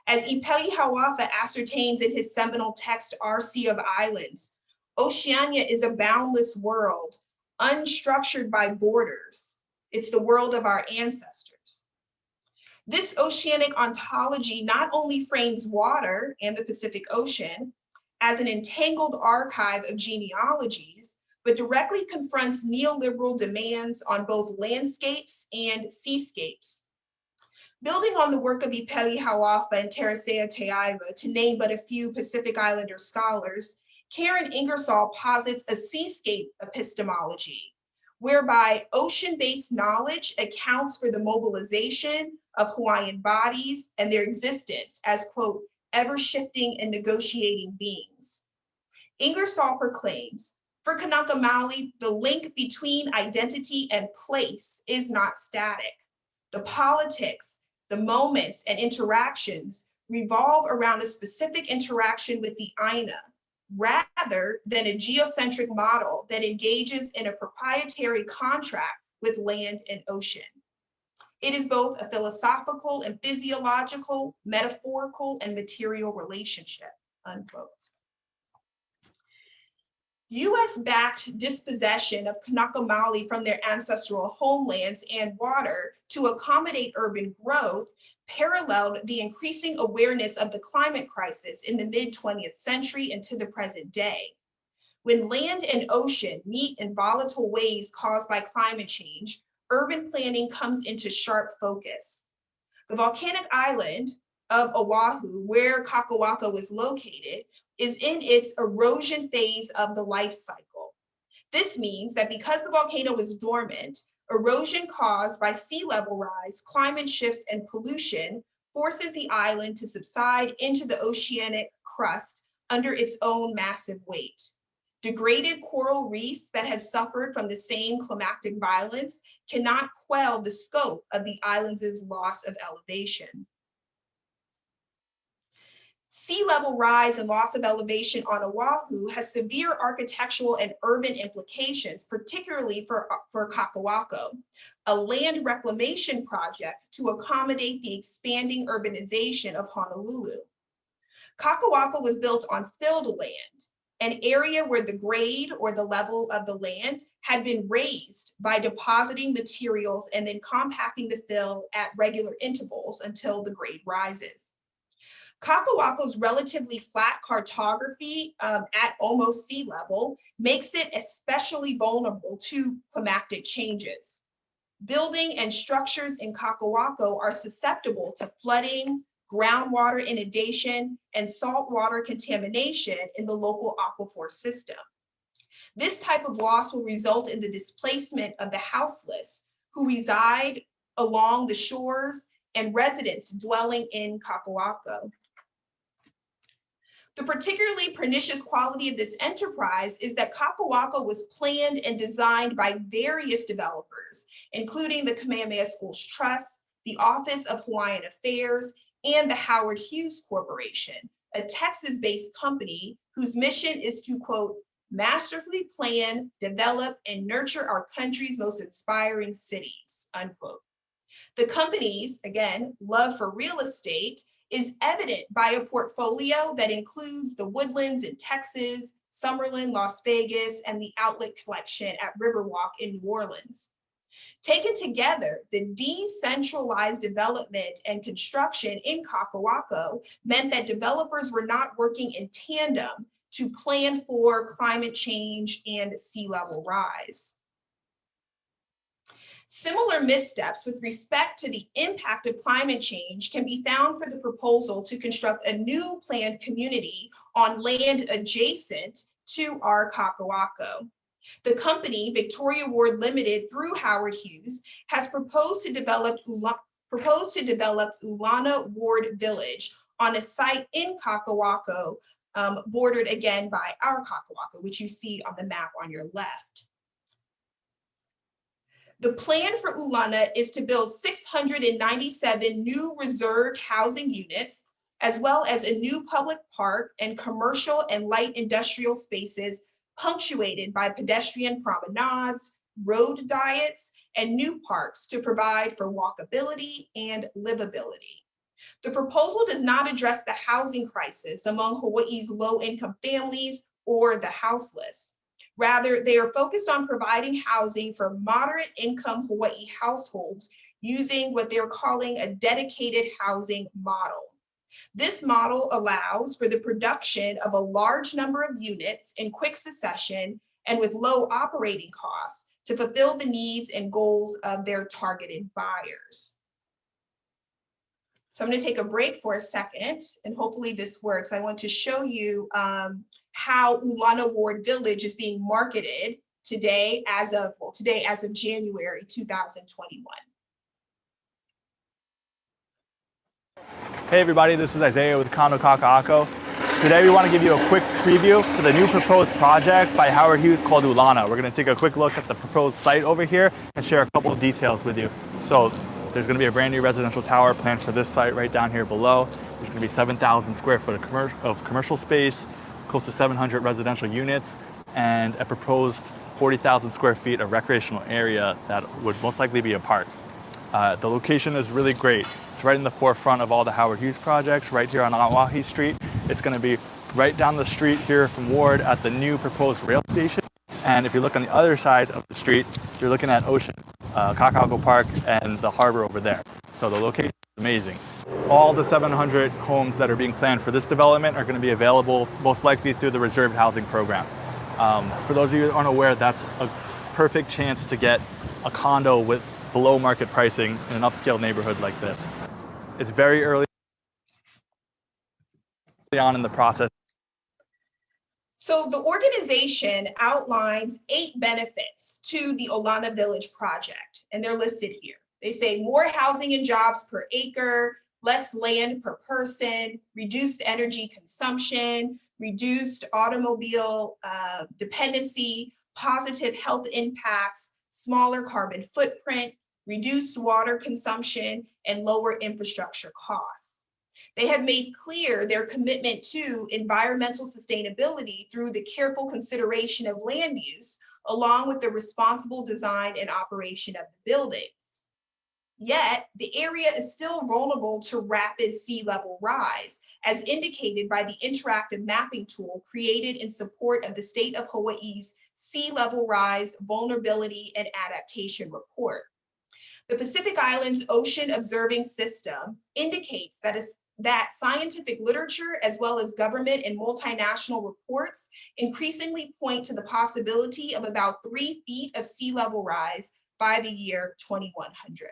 As Ipeli Hau'afa ascertains in his seminal text, Our Sea of Islands, Oceania is a boundless world, unstructured by borders. It's the world of our ancestors. This oceanic ontology not only frames water and the Pacific Ocean as an entangled archive of genealogies, but directly confronts neoliberal demands on both landscapes and seascapes. Building on the work of Ipeli Hau'afa and Teresea Teaiwa, to name but a few Pacific Islander scholars, Karen Ingersoll posits a seascape epistemology, whereby ocean-based knowledge accounts for the mobilization of Hawaiian bodies and their existence as, quote, ever-shifting and negotiating beings. Ingersoll proclaims, For Kanaka Maoli, the link between identity and place is not static. The politics, the moments and interactions revolve around a specific interaction with the Aina, rather than a geocentric model that engages in a proprietary contract with land and ocean. It is both a philosophical and physiological, metaphorical and material relationship, unquote. US-backed dispossession of Kanaka Maoli from their ancestral homelands and water to accommodate urban growth paralleled the increasing awareness of the climate crisis in the mid-20th century and to the present day. When land and ocean meet in volatile ways caused by climate change, urban planning comes into sharp focus. The volcanic island of Oahu, where Kakawaka was located, is in its erosion phase of the life cycle. This means that because the volcano was dormant, erosion caused by sea level rise, climate shifts, and pollution forces the island to subside into the oceanic crust under its own massive weight. Degraded coral reefs that had suffered from the same climatic violence cannot quell the scope of the island's loss of elevation. Sea level rise and loss of elevation on Oahu has severe architectural and urban implications, particularly for Kakawako, a land reclamation project to accommodate the expanding urbanization of Honolulu. Kakawako was built on filled land, an area where the grade or the level of the land had been raised by depositing materials and then compacting the fill at regular intervals until the grade rises. Kakawako's relatively flat cartography at almost sea level makes it especially vulnerable to climatic changes. Building and structures in Kakawako are susceptible to flooding, groundwater inundation, and saltwater contamination in the local aquifer system. This type of loss will result in the displacement of the houseless who reside along the shores and residents dwelling in Kakawako. The particularly pernicious quality of this enterprise is that Kakawako was planned and designed by various developers, including the Kamehameha Schools Trust, the Office of Hawaiian Affairs, and the Howard Hughes Corporation, a Texas-based company whose mission is to, quote, masterfully plan, develop, and nurture our country's most inspiring cities, unquote. The company's, again, love for real estate is evident by a portfolio that includes the Woodlands in Texas, Summerlin, Las Vegas, and the Outlet Collection at Riverwalk in New Orleans. Taken together, the decentralized development and construction in Kakawako meant that developers were not working in tandem to plan for climate change and sea level rise. Similar missteps with respect to the impact of climate change can be found for the proposal to construct a new planned community on land adjacent to our Kakawako. The company, Victoria Ward Limited, through Howard Hughes, has proposed to develop Ulana Ward Village on a site in Kakawako, bordered again by our Kakawako, which you see on the map on your left. The plan for Ulana is to build 697 new reserved housing units, as well as a new public park and commercial and light industrial spaces punctuated by pedestrian promenades, road diets, and new parks to provide for walkability and livability. The proposal does not address the housing crisis among Hawaii's low-income families or the houseless. Rather, they are focused on providing housing for moderate income Hawaii households using what they're calling a dedicated housing model. This model allows for the production of a large number of units in quick succession and with low operating costs to fulfill the needs and goals of their targeted buyers. So I'm going to take a break for a second, and hopefully this works. I want to show you how Ulana Ward Village is being marketed today as of January 2021. Hey everybody, this is Isaiah with Kano Kaka'ako. Today we want to give you a quick preview for the new proposed project by Howard Hughes called Ulana. We're going to take a quick look at the proposed site over here and share a couple of details with you. So there's going to be a brand new residential tower planned for this site right down here below. There's going to be 7,000 square foot of commercial space, close to 700 residential units, and a proposed 40,000 square feet of recreational area that would most likely be a park. The location is really great. It's right in the forefront of all the Howard Hughes projects, right here on Anawahi Street. It's going to be right down the street here from Ward at the new proposed rail station. And if you look on the other side of the street, you're looking at Ocean, Kakaako Park, and the harbor over there. So the location is amazing. All the 700 homes that are being planned for this development are going to be available most likely through the reserved housing program. For those of you who aren't aware, that's a perfect chance to get a condo with below market pricing in an upscale neighborhood like this. It's very early on in the process. So the organization outlines 8 benefits to the Ulana Village project, and they're listed here. They say more housing and jobs per acre, less land per person, reduced energy consumption, reduced automobile dependency, positive health impacts, smaller carbon footprint, reduced water consumption, and lower infrastructure costs. They have made clear their commitment to environmental sustainability through the careful consideration of land use, along with the responsible design and operation of the buildings. Yet, the area is still vulnerable to rapid sea level rise, as indicated by the interactive mapping tool created in support of the State of Hawaii's Sea Level Rise Vulnerability and Adaptation Report. The Pacific Islands Ocean Observing System indicates that scientific literature, as well as government and multinational reports, increasingly point to the possibility of about 3 feet of sea level rise by the year 2100.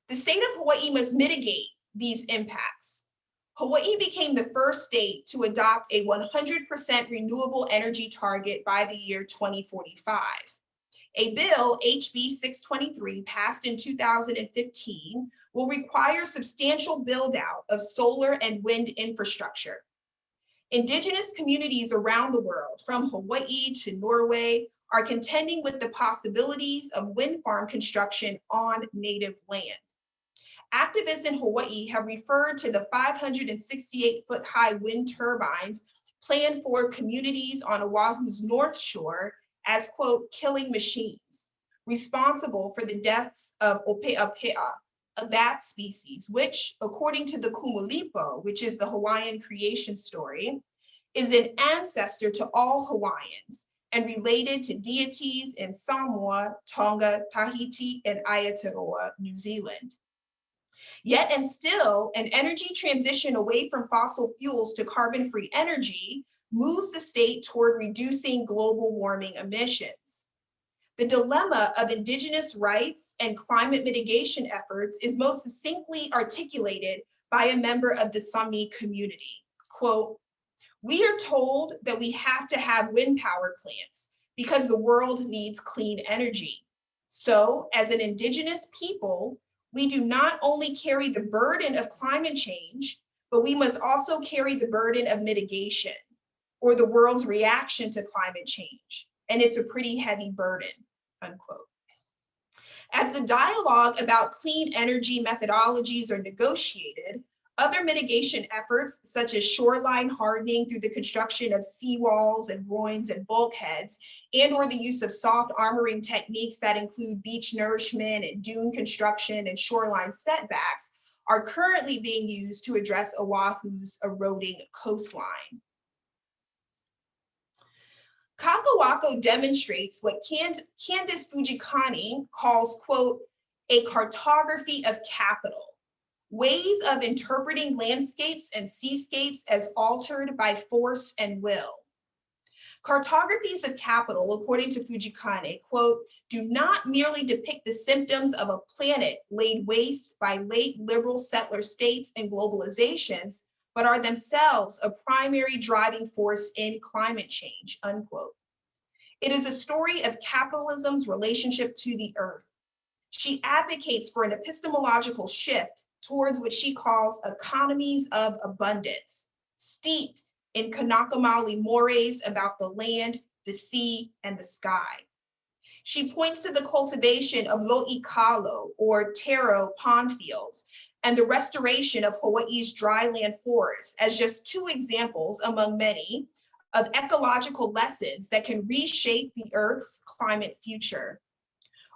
The state of Hawaii must mitigate these impacts. Hawaii became the first state to adopt a 100% renewable energy target by the year 2045. A bill, HB 623, passed in 2015, will require substantial build-out of solar and wind infrastructure. Indigenous communities around the world, from Hawaii to Norway, are contending with the possibilities of wind farm construction on native land. Activists in Hawaii have referred to the 568-foot-high wind turbines planned for communities on Oahu's North Shore as, quote, killing machines, responsible for the deaths of Ope'apea, a bat species, which, according to the Kumulipo, which is the Hawaiian creation story, is an ancestor to all Hawaiians and related to deities in Samoa, Tonga, Tahiti, and Aotearoa, New Zealand. Yet and still, an energy transition away from fossil fuels to carbon-free energy moves the state toward reducing global warming emissions. The dilemma of Indigenous rights and climate mitigation efforts is most succinctly articulated by a member of the Sami community. Quote, "We are told that we have to have wind power plants because the world needs clean energy. So, as an Indigenous people, we do not only carry the burden of climate change, but we must also carry the burden of mitigation, or the world's reaction to climate change. And it's a pretty heavy burden," unquote. As the dialogue about clean energy methodologies are negotiated, other mitigation efforts, such as shoreline hardening through the construction of seawalls and groins and bulkheads, and or the use of soft armoring techniques that include beach nourishment and dune construction and shoreline setbacks, are currently being used to address Oahu's eroding coastline. Kakawako demonstrates what Candice Fujikani calls, quote, "a cartography of capital, ways of interpreting landscapes and seascapes as altered by force and will." Cartographies of capital, according to Fujikane, quote, "do not merely depict the symptoms of a planet laid waste by late liberal settler states and globalizations, but are themselves a primary driving force in climate change," unquote. It is a story of capitalism's relationship to the earth. She advocates for an epistemological shift towards what she calls economies of abundance, steeped in Kanakamali mores about the land, the sea, and the sky. She points to the cultivation of lo'ikalo, or taro pond fields, and the restoration of Hawaii's dryland forests as just two examples among many of ecological lessons that can reshape the Earth's climate future.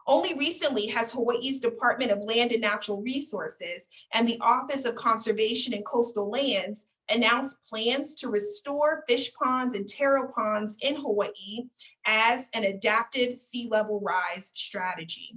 Only recently has Hawaii's Department of Land and Natural Resources and the Office of Conservation and Coastal Lands announced plans to restore fish ponds and taro ponds in Hawaii as an adaptive sea level rise strategy.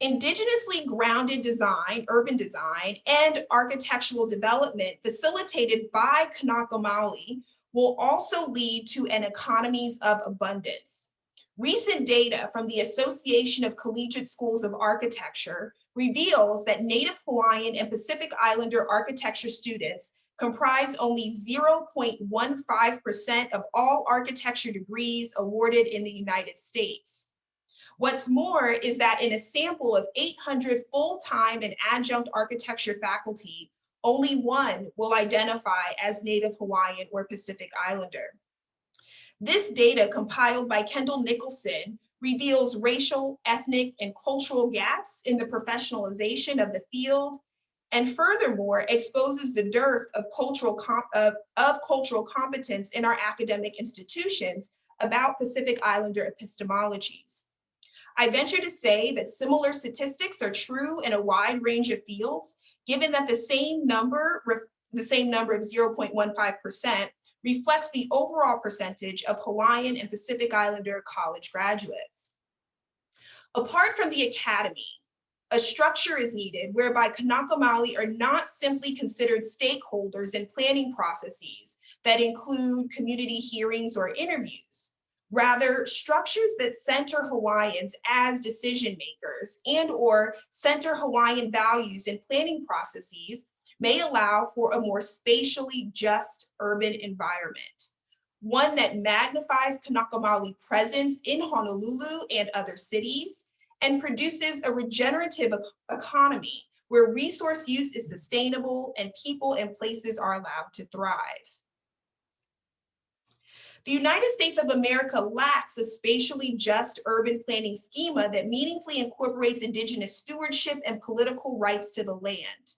Indigenously grounded design, urban design, and architectural development facilitated by Kanakamali will also lead to an economies of abundance. Recent data from the Association of Collegiate Schools of Architecture reveals that Native Hawaiian and Pacific Islander architecture students comprise only 0.15% of all architecture degrees awarded in the United States. What's more is that in a sample of 800 full-time and adjunct architecture faculty, only one will identify as Native Hawaiian or Pacific Islander. This data, compiled by Kendall Nicholson, reveals racial, ethnic, and cultural gaps in the professionalization of the field, and furthermore exposes the dearth of cultural competence in our academic institutions about Pacific Islander epistemologies. I venture to say that similar statistics are true in a wide range of fields, given that the same number of 0.15% reflects the overall percentage of Hawaiian and Pacific Islander college graduates. Apart from the academy, a structure is needed whereby Kanakamali are not simply considered stakeholders in planning processes that include community hearings or interviews. Rather, structures that center Hawaiians as decision makers and/or center Hawaiian values in planning processes may allow for a more spatially just urban environment, one that magnifies Kanakamali presence in Honolulu and other cities and produces a regenerative economy where resource use is sustainable and people and places are allowed to thrive. The United States of America lacks a spatially just urban planning schema that meaningfully incorporates Indigenous stewardship and political rights to the land.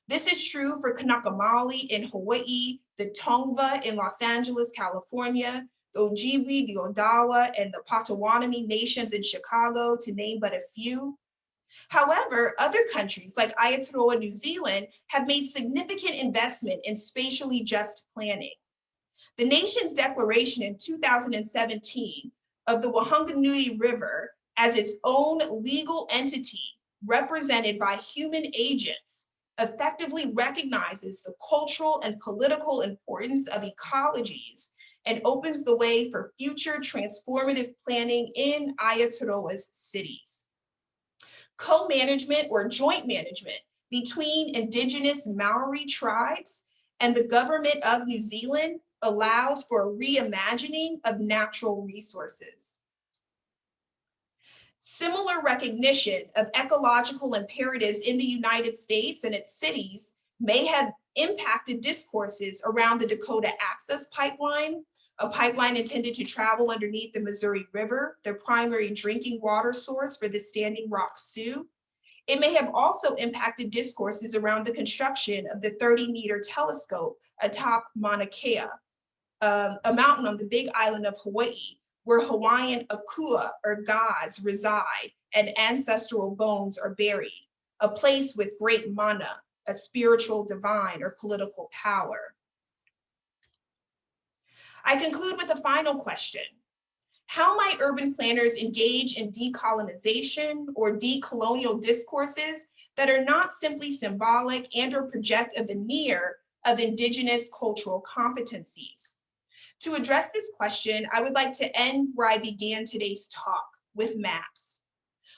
This is true for Kanakamali in Hawaii, the Tongva in Los Angeles, California, the Ojibwe, the Odawa, and the Potawatomi nations in Chicago, to name but a few. However, other countries like Aotearoa, New Zealand, have made significant investment in spatially just planning. The nation's declaration in 2017 of the Whanganui River as its own legal entity represented by human agents effectively recognizes the cultural and political importance of ecologies and opens the way for future transformative planning in Aotearoa's cities. Co-management or joint management between Indigenous Maori tribes and the government of New Zealand allows for a reimagining of natural resources. Similar recognition of ecological imperatives in the United States and its cities may have impacted discourses around the Dakota Access Pipeline, a pipeline intended to travel underneath the Missouri River, the primary drinking water source for the Standing Rock Sioux. It may have also impacted discourses around the construction of the 30-meter telescope atop Mauna Kea, a mountain on the Big Island of Hawaii, where Hawaiian akua, or gods, reside and ancestral bones are buried, a place with great mana, a spiritual, divine, or political power. I conclude with a final question. How might urban planners engage in decolonization or decolonial discourses that are not simply symbolic and/or project a veneer of Indigenous cultural competencies? To address this question, I would like to end where I began today's talk, with maps.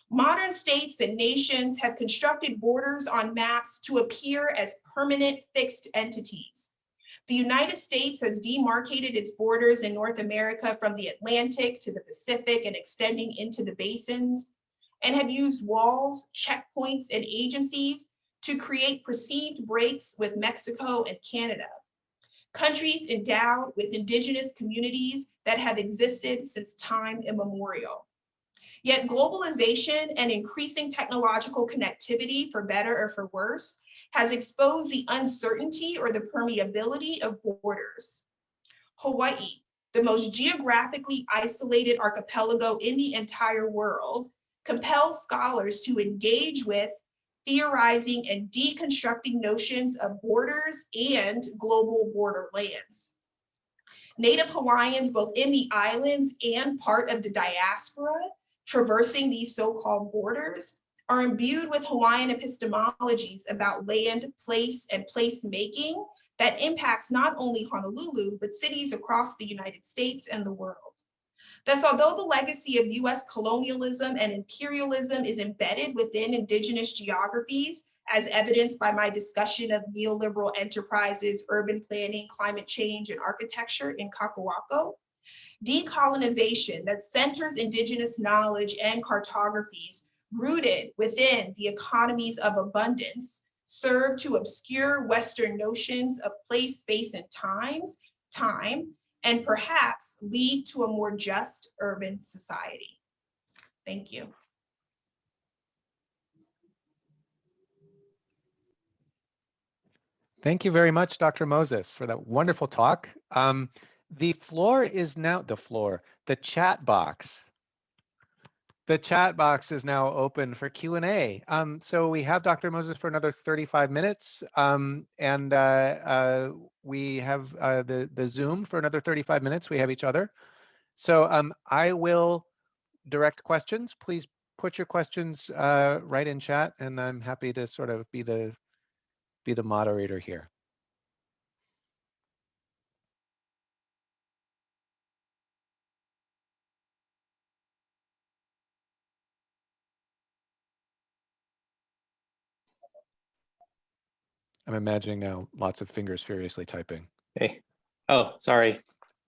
Modern states and nations have constructed borders on maps to appear as permanent fixed entities. The United States has demarcated its borders in North America from the Atlantic to the Pacific and extending into the basins. and have used walls, checkpoints, and agencies to create perceived breaks with Mexico and Canada. Countries endowed with indigenous communities that have existed since time immemorial. Yet globalization and increasing technological connectivity, for better or for worse, has exposed the uncertainty or the permeability of borders. Hawaii, the most geographically isolated archipelago in the entire world, compels scholars to engage with, theorizing and deconstructing notions of borders and global borderlands. Native Hawaiians, both in the islands and part of the diaspora, traversing these so-called borders, are imbued with Hawaiian epistemologies about land, place, and placemaking that impacts not only Honolulu, but cities across the United States and the world. Thus, although the legacy of US colonialism and imperialism is embedded within indigenous geographies, as evidenced by my discussion of neoliberal enterprises, urban planning, climate change, and architecture in Kakalako, decolonization that centers indigenous knowledge and cartographies rooted within the economies of abundance serve to obscure Western notions of place, space, and time, and perhaps lead to a more just urban society. Thank you. Thank you very much, Dr. Moses, for that wonderful talk. The floor is now, the chat box. The chat box is now open for Q&A. So we have Dr. Moses for another 35 minutes, and we have the Zoom for another 35 minutes. We have each other. So I will direct questions. Please put your questions right in chat, and I'm happy to sort of be the moderator here. I'm imagining now lots of fingers furiously typing. Hey. Oh, sorry.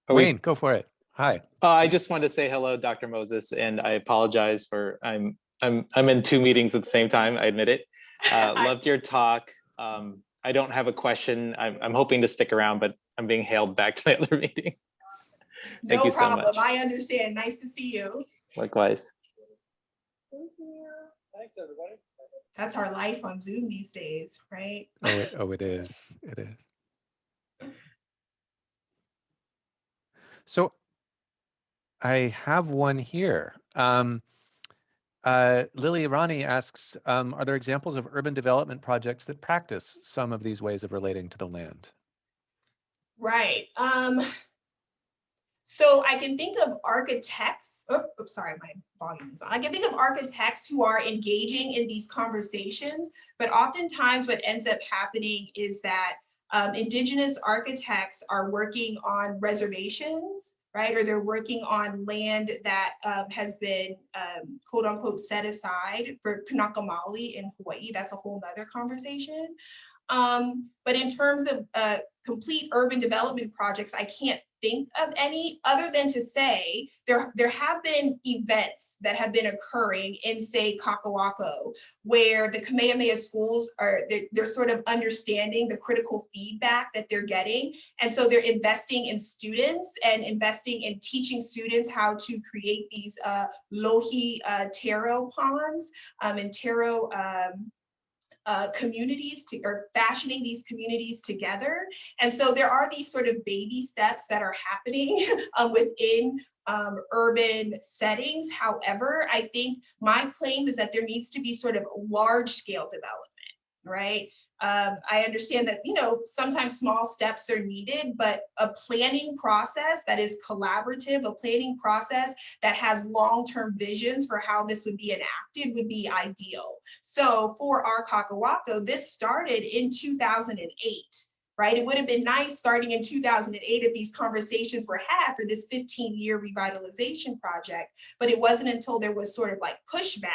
Wayne, go for it. Hi. I just wanted to say hello, Dr. Moses, and I apologize for I'm in two meetings at the same time. I admit it. Loved your talk. I don't have a question. I'm hoping to stick around, but I'm being hailed back to the other meeting. Thank you so much. No problem. I understand. Nice to see you. Likewise. Thank you. Thanks, everybody. That's our life on Zoom these days, right? Oh, it is. It is. So I have one here. Lily Irani asks, are there examples of urban development projects that practice some of these ways of relating to the land? Right. So I can think of architects, sorry, my volume is on. I can think of architects who are engaging in these conversations, but oftentimes what ends up happening is that indigenous architects are working on reservations, right? Or they're working on land that has been quote unquote set aside for Kanaka-Maoli in Hawaii. That's a whole nother conversation. But in terms of complete urban development projects, I can't think of any other than to say there have been events that have been occurring in, say, Kakalako, where the Kamehameha schools they're sort of understanding the critical feedback that they're getting. And so they're investing in students and investing in teaching students how to create these lohi taro ponds and taro communities or fashioning these communities together. And so there are these sort of baby steps that are happening within urban settings. However, I think my claim is that there needs to be sort of large scale development, right? I understand that, sometimes small steps are needed, but a planning process that is collaborative, a planning process that has long-term visions for how this would be enacted would be ideal. So for our Kakawako, this started in 2008. Right? It would have been nice starting in 2008 if these conversations were had for this 15-year revitalization project, but it wasn't until there was sort of like pushback,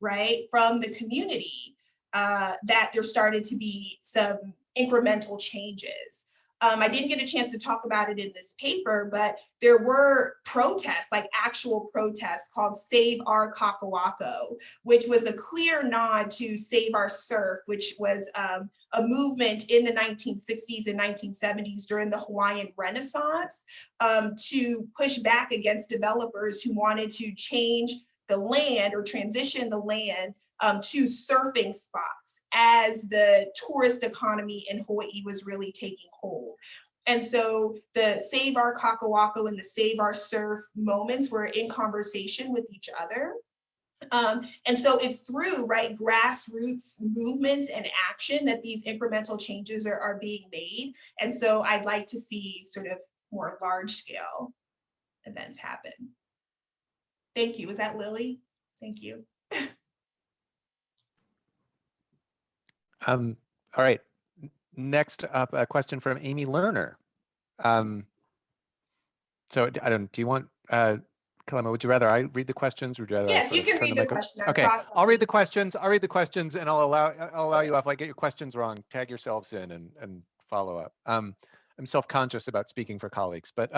right, from the community that there started to be some incremental changes. I didn't get a chance to talk about it in this paper, but there were protests, like actual protests called Save Our Kakawako, which was a clear nod to Save Our Surf, which was a movement in the 1960s and 1970s during the Hawaiian Renaissance to push back against developers who wanted to change the land or transition the land to surfing spots as the tourist economy in Hawaii was really taking hold. And so the Save Our Kakawako and the Save Our Surf moments were in conversation with each other. And so it's through, right, grassroots movements and action that these incremental changes are being made. And so I'd like to see sort of more large scale events happen. Thank you. Was that Lily? Thank you. All right. Next up, a question from Amy Lerner. So do you want, Kelema, would you rather I read the questions or would you rather Yes, you can read the question. Okay, I'll read the questions. I'll read the questions and I'll allow you, if I get your questions wrong, tag yourselves in and follow up. I'm self-conscious about speaking for colleagues, but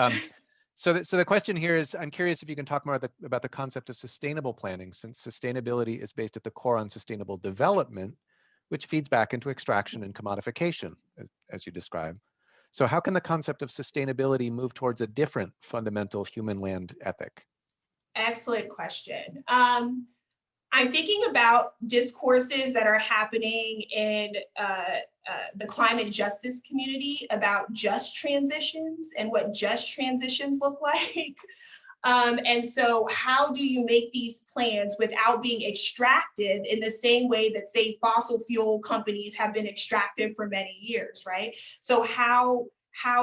so the question here is, I'm curious if you can talk more about the concept of sustainable planning, since sustainability is based at the core on sustainable development, which feeds back into extraction and commodification, as you describe. So how can the concept of sustainability move towards a different fundamental human land ethic? Excellent question. I'm thinking about discourses that are happening in the climate justice community about just transitions and what just transitions look like. And so how do you make these plans without being extractive in the same way that, say, fossil fuel companies have been extractive for many years, right? So how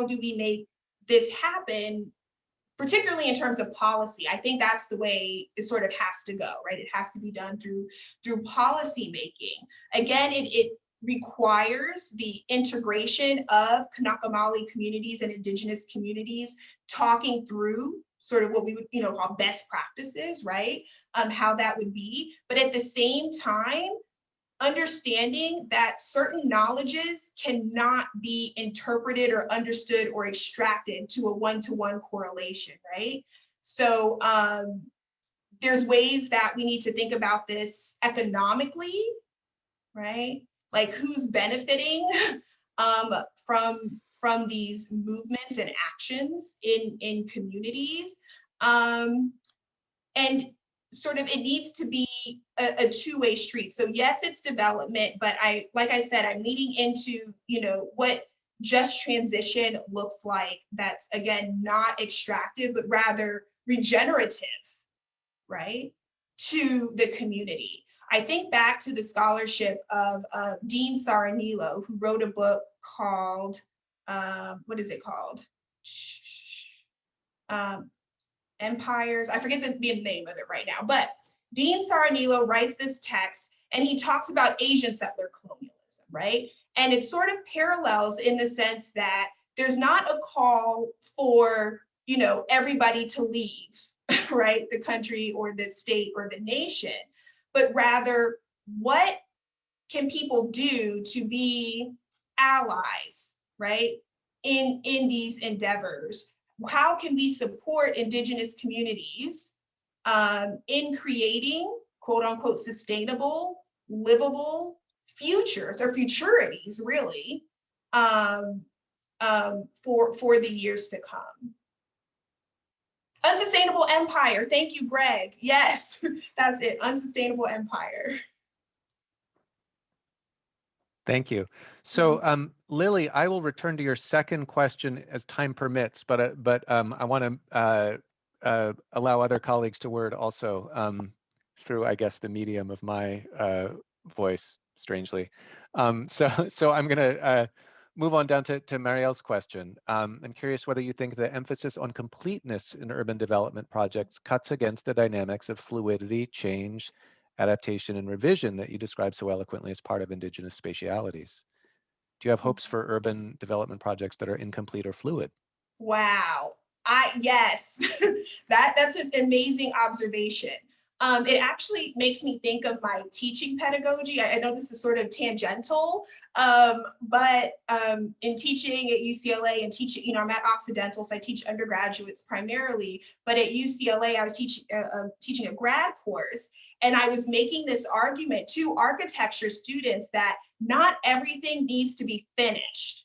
do we make this happen, particularly in terms of policy? I think that's the way it sort of has to go, right? It has to be done through policy making. Again, it requires the integration of Kanaka-Maoli communities and indigenous communities talking through sort of what we would call best practices, right? How that would be. But at the same time, understanding that certain knowledges cannot be interpreted or understood or extracted to a one-to-one correlation, right? So there's ways that we need to think about this economically, right? Like who's benefiting from these movements and actions in communities. And sort of it needs to be a two-way street. So yes, it's development, but like I said, I'm leading into, what just transition looks like. That's, again, not extractive, but rather regenerative, right, to the community. I think back to the scholarship of Dean Saranilo, who wrote a book called, what is it called? Empires. I forget the name of it right now, but Dean Saranilo writes this text and he talks about Asian settler colonialism, right? And it sort of parallels in the sense that there's not a call for, everybody to leave, right, the country or the state or the nation, but rather what can people do to be allies, right, in these endeavors? How can we support indigenous communities in creating, quote unquote, sustainable, livable futures or futurities, really, for the years to come? Unsustainable empire. Thank you, Greg. Yes, that's it. Unsustainable empire. Thank you. So, Lily, I will return to your second question as time permits, but I want to allow other colleagues to word also through, I guess, the medium of my voice, strangely. So I'm going to move on down to Marielle's question. I'm curious whether you think the emphasis on completeness in urban development projects cuts against the dynamics of fluidity, change, adaptation, and revision that you describe so eloquently as part of indigenous spatialities. Do you have hopes for urban development projects that are incomplete or fluid? Wow. Yes, that's an amazing observation. It actually makes me think of my teaching pedagogy. I know this is sort of tangential, but in teaching at UCLA and teaching, you know, I'm at Occidental, so I teach undergraduates primarily, but at UCLA, I was teaching a grad course, and I was making this argument to architecture students that not everything needs to be finished.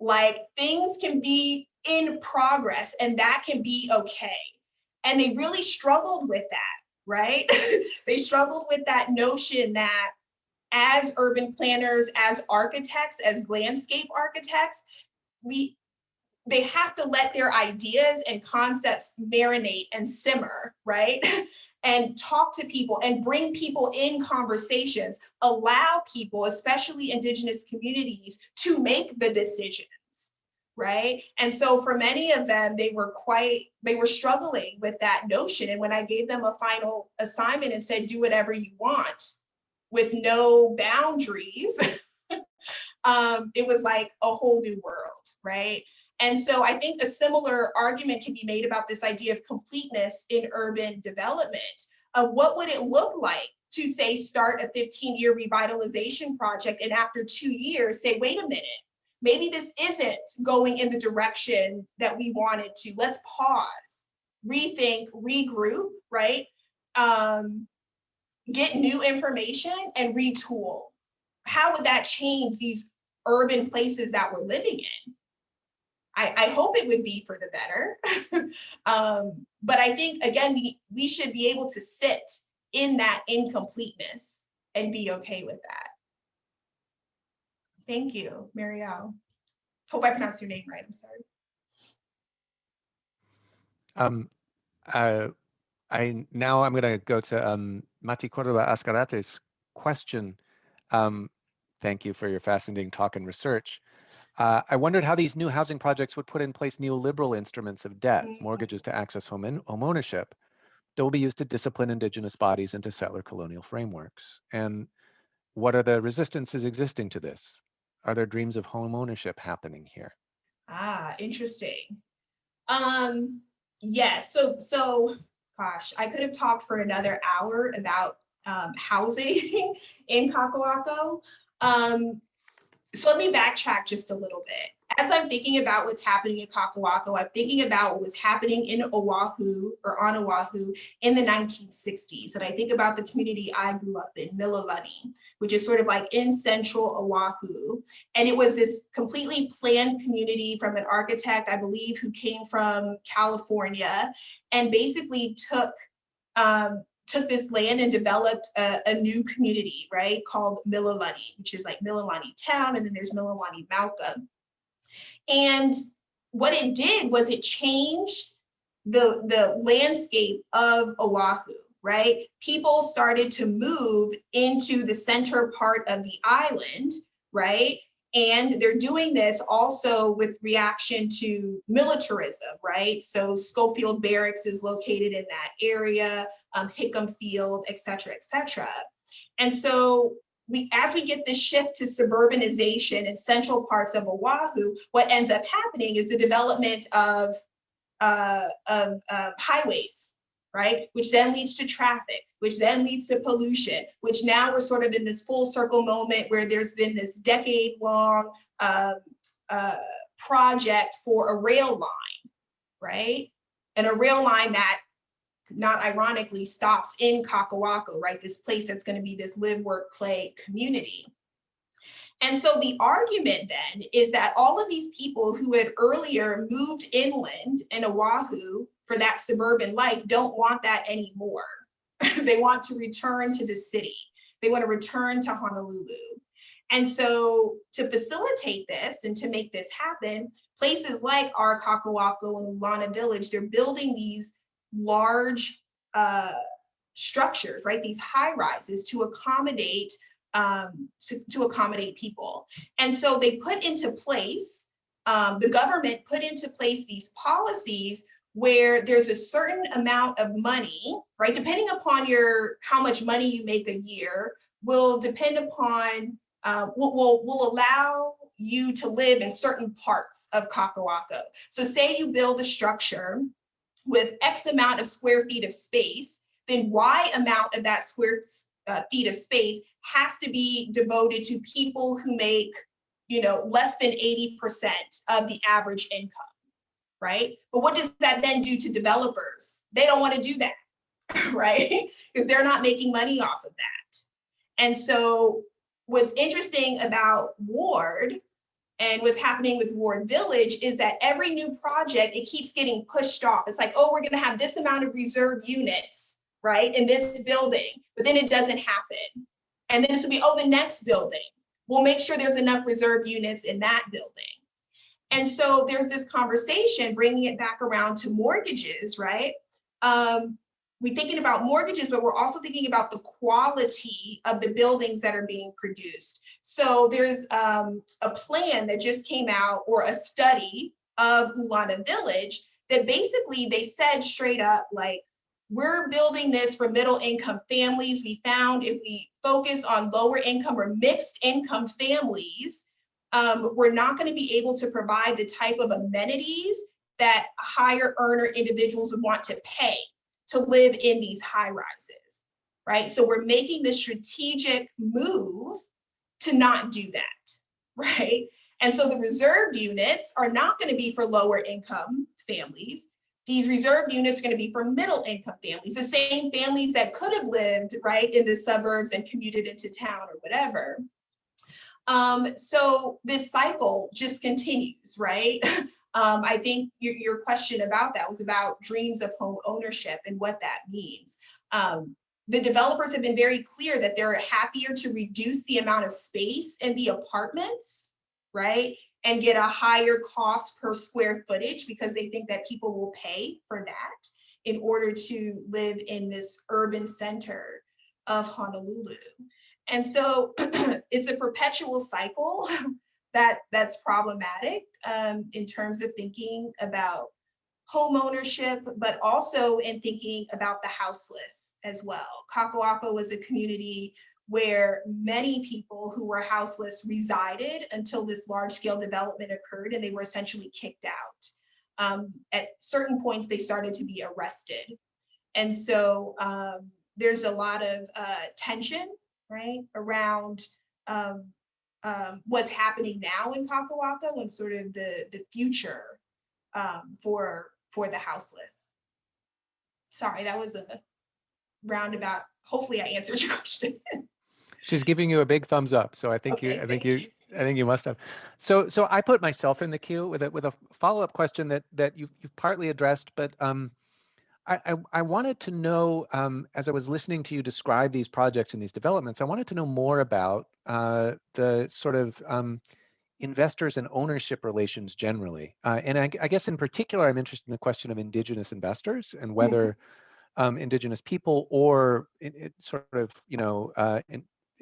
Like, things can be in progress, and that can be okay. And they really struggled with that. Right? They struggled with that notion that as urban planners, as architects, as landscape architects, they have to let their ideas and concepts marinate and simmer, right? And talk to people and bring people in conversations, allow people, especially Indigenous communities, to make the decision. Right? And so for many of them, they were struggling with that notion. And when I gave them a final assignment and said, do whatever you want with no boundaries, it was like a whole new world, right? And so I think a similar argument can be made about this idea of completeness in urban development. What would it look like to, say, start a 15-year revitalization project and after 2 years say, wait a minute, maybe this isn't going in the direction that we wanted to. Let's pause, rethink, regroup, right? Get new information and retool. How would that change these urban places that we're living in? I hope it would be for the better. But I think, again, we should be able to sit in that incompleteness and be okay with that. Thank you, Marielle. Hope I pronounced your name right. I'm sorry. I'm going to go to Mati Cordova Ascarate's question. Thank you for your fascinating talk and research. I wondered how these new housing projects would put in place neoliberal instruments of debt, mortgages to access home ownership, that will be used to discipline Indigenous bodies into settler colonial frameworks. And what are the resistances existing to this? Are there dreams of home ownership happening here? Interesting. Yes, so gosh, I could have talked for another hour about housing in Kaka'ako. So let me backtrack just a little bit. As I'm thinking about what's happening in Kaka'ako, I'm thinking about what was happening in Oahu or on Oahu in the 1960s. And I think about the community I grew up in, Mililani, which is sort of like in central Oahu. And it was this completely planned community from an architect, I believe, who came from California and basically took this land and developed a new community, right, called Mililani, which is like Mililani town, and then there's Mililani Mauka. And what it did was it changed the landscape of Oahu, right? People started to move into the center part of the island, right? And they're doing this also with reaction to militarism, right? So Schofield Barracks is located in that area, Hickam Field, et cetera, et cetera. And so as we get this shift to suburbanization in central parts of Oahu, what ends up happening is the development of highways, right? Which then leads to traffic, which then leads to pollution, which now we're sort of in this full circle moment where there's been this decade-long project for a rail line, right? And a rail line that, not ironically, stops in Kaka'ako, right? This place that's going to be this live, work, play community. And so the argument then is that all of these people who had earlier moved inland in Oahu for that suburban life don't want that anymore. They want to return to the city. They want to return to Honolulu. And so to facilitate this and to make this happen, places like our Kaka'ako and Ulana Village, they're building these large structures, right? These high rises to accommodate people. And so they put into place, the government put into place these policies where there's a certain amount of money, right? Depending upon how much money you make a year will depend upon, will allow you to live in certain parts of Kaka'ako. So say you build a structure with X amount of square feet of space, then Y amount of that square feet of space has to be devoted to people who make, less than 80% of the average income, right? But what does that then do to developers? They don't want to do that, right? Because they're not making money off of that. And so what's interesting about Ward and what's happening with Ward Village is that every new project, it keeps getting pushed off. It's like, oh, we're going to have this amount of reserve units, right, in this building, but then it doesn't happen. And then it's going to be, oh, the next building. We'll make sure there's enough reserve units in that building. And so there's this conversation, bringing it back around to mortgages, right? We're thinking about mortgages, but we're also thinking about the quality of the buildings that are being produced. So there's a plan that just came out, or a study of Ulana Village, that basically they said straight up, like, we're building this for middle income families. We found if we focus on lower income or mixed income families, we're not going to be able to provide the type of amenities that higher earner individuals would want to pay to live in these high rises, right? So we're making this strategic move to not do that, right? And so the reserved units are not going to be for lower income families. These reserved units are going to be for middle income families, the same families that could have lived, right, in the suburbs and commuted into town or whatever. So this cycle just continues, right? I think your question about that was about dreams of home ownership and what that means. The developers have been very clear that they're happier to reduce the amount of space in the apartments, right? And get a higher cost per square footage because they think that people will pay for that in order to live in this urban center of Honolulu. And so it's a perpetual cycle that's problematic in terms of thinking about home ownership, but also in thinking about the houseless as well. Kakoako was a community where many people who were houseless resided until this large-scale development occurred, and they were essentially kicked out. At certain points, they started to be arrested. And so there's a lot of tension, right, around what's happening now in Kakoako and sort of the future for the houseless. Sorry, that was a roundabout. Hopefully I answered your question. She's giving you a big thumbs up, so I think Okay, I think you must have. So I put myself in the queue with a follow-up question that you've partly addressed, but I wanted to know, as I was listening to you describe these projects and these developments, I wanted to know more about the sort of investors and ownership relations generally. And I guess in particular, I'm interested in the question of indigenous investors and whether indigenous people or sort of,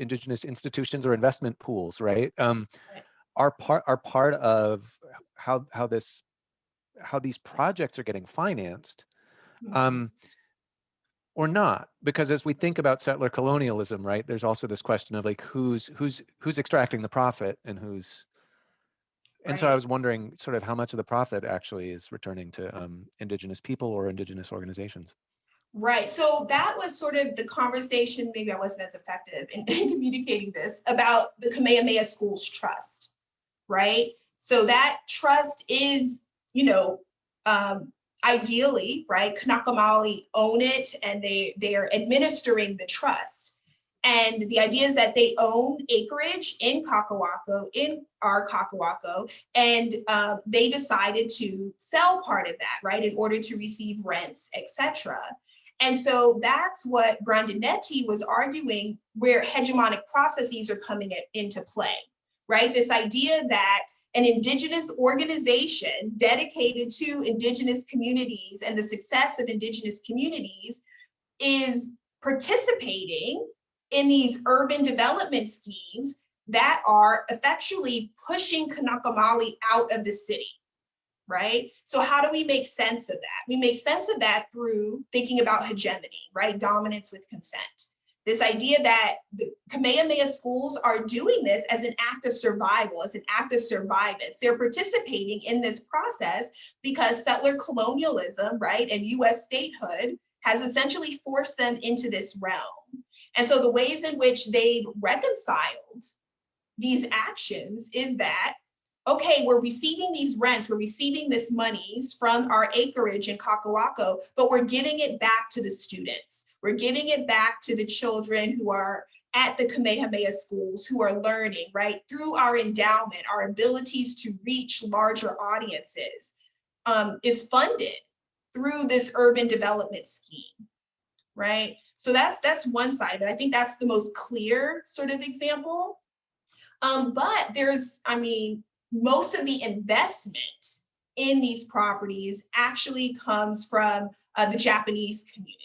indigenous institutions or investment pools, right, are part of how these projects are getting financed. Or not, because as we think about settler colonialism, right, there's also this question of like who's extracting the profit and who's, and so I was wondering sort of how much of the profit actually is returning to indigenous people or indigenous organizations. Right, so that was sort of the conversation, maybe I wasn't as effective in communicating this, about the Kamehameha Schools Trust, right? So that trust is, ideally, right, Kanaka Maoli own it and they are administering the trust. And the idea is that they own acreage in our Kakoako, and they decided to sell part of that, right, in order to receive rents, etc. And so that's what Grandinetti was arguing, where hegemonic processes are coming into play, right? This idea that an indigenous organization dedicated to indigenous communities and the success of indigenous communities is participating in these urban development schemes that are effectually pushing Kanaka Maoli out of the city, right? So how do we make sense of that? We make sense of that through thinking about hegemony, right? Dominance with consent. This idea that the Kamehameha schools are doing this as an act of survival, as an act of survivance. They're participating in this process because settler colonialism, right, and US statehood has essentially forced them into this realm. And so the ways in which they've reconciled these actions is that, okay, we're receiving these rents, we're receiving this monies from our acreage in Cacahuaco, but we're giving it back to the students. We're giving it back to the children who are at the Kamehameha schools, who are learning, right? Through our endowment, our abilities to reach larger audiences is funded through this urban development scheme, right? So that's one side, but I think that's the most clear sort of example. But there's, I mean, most of the investment in these properties actually comes from the Japanese community.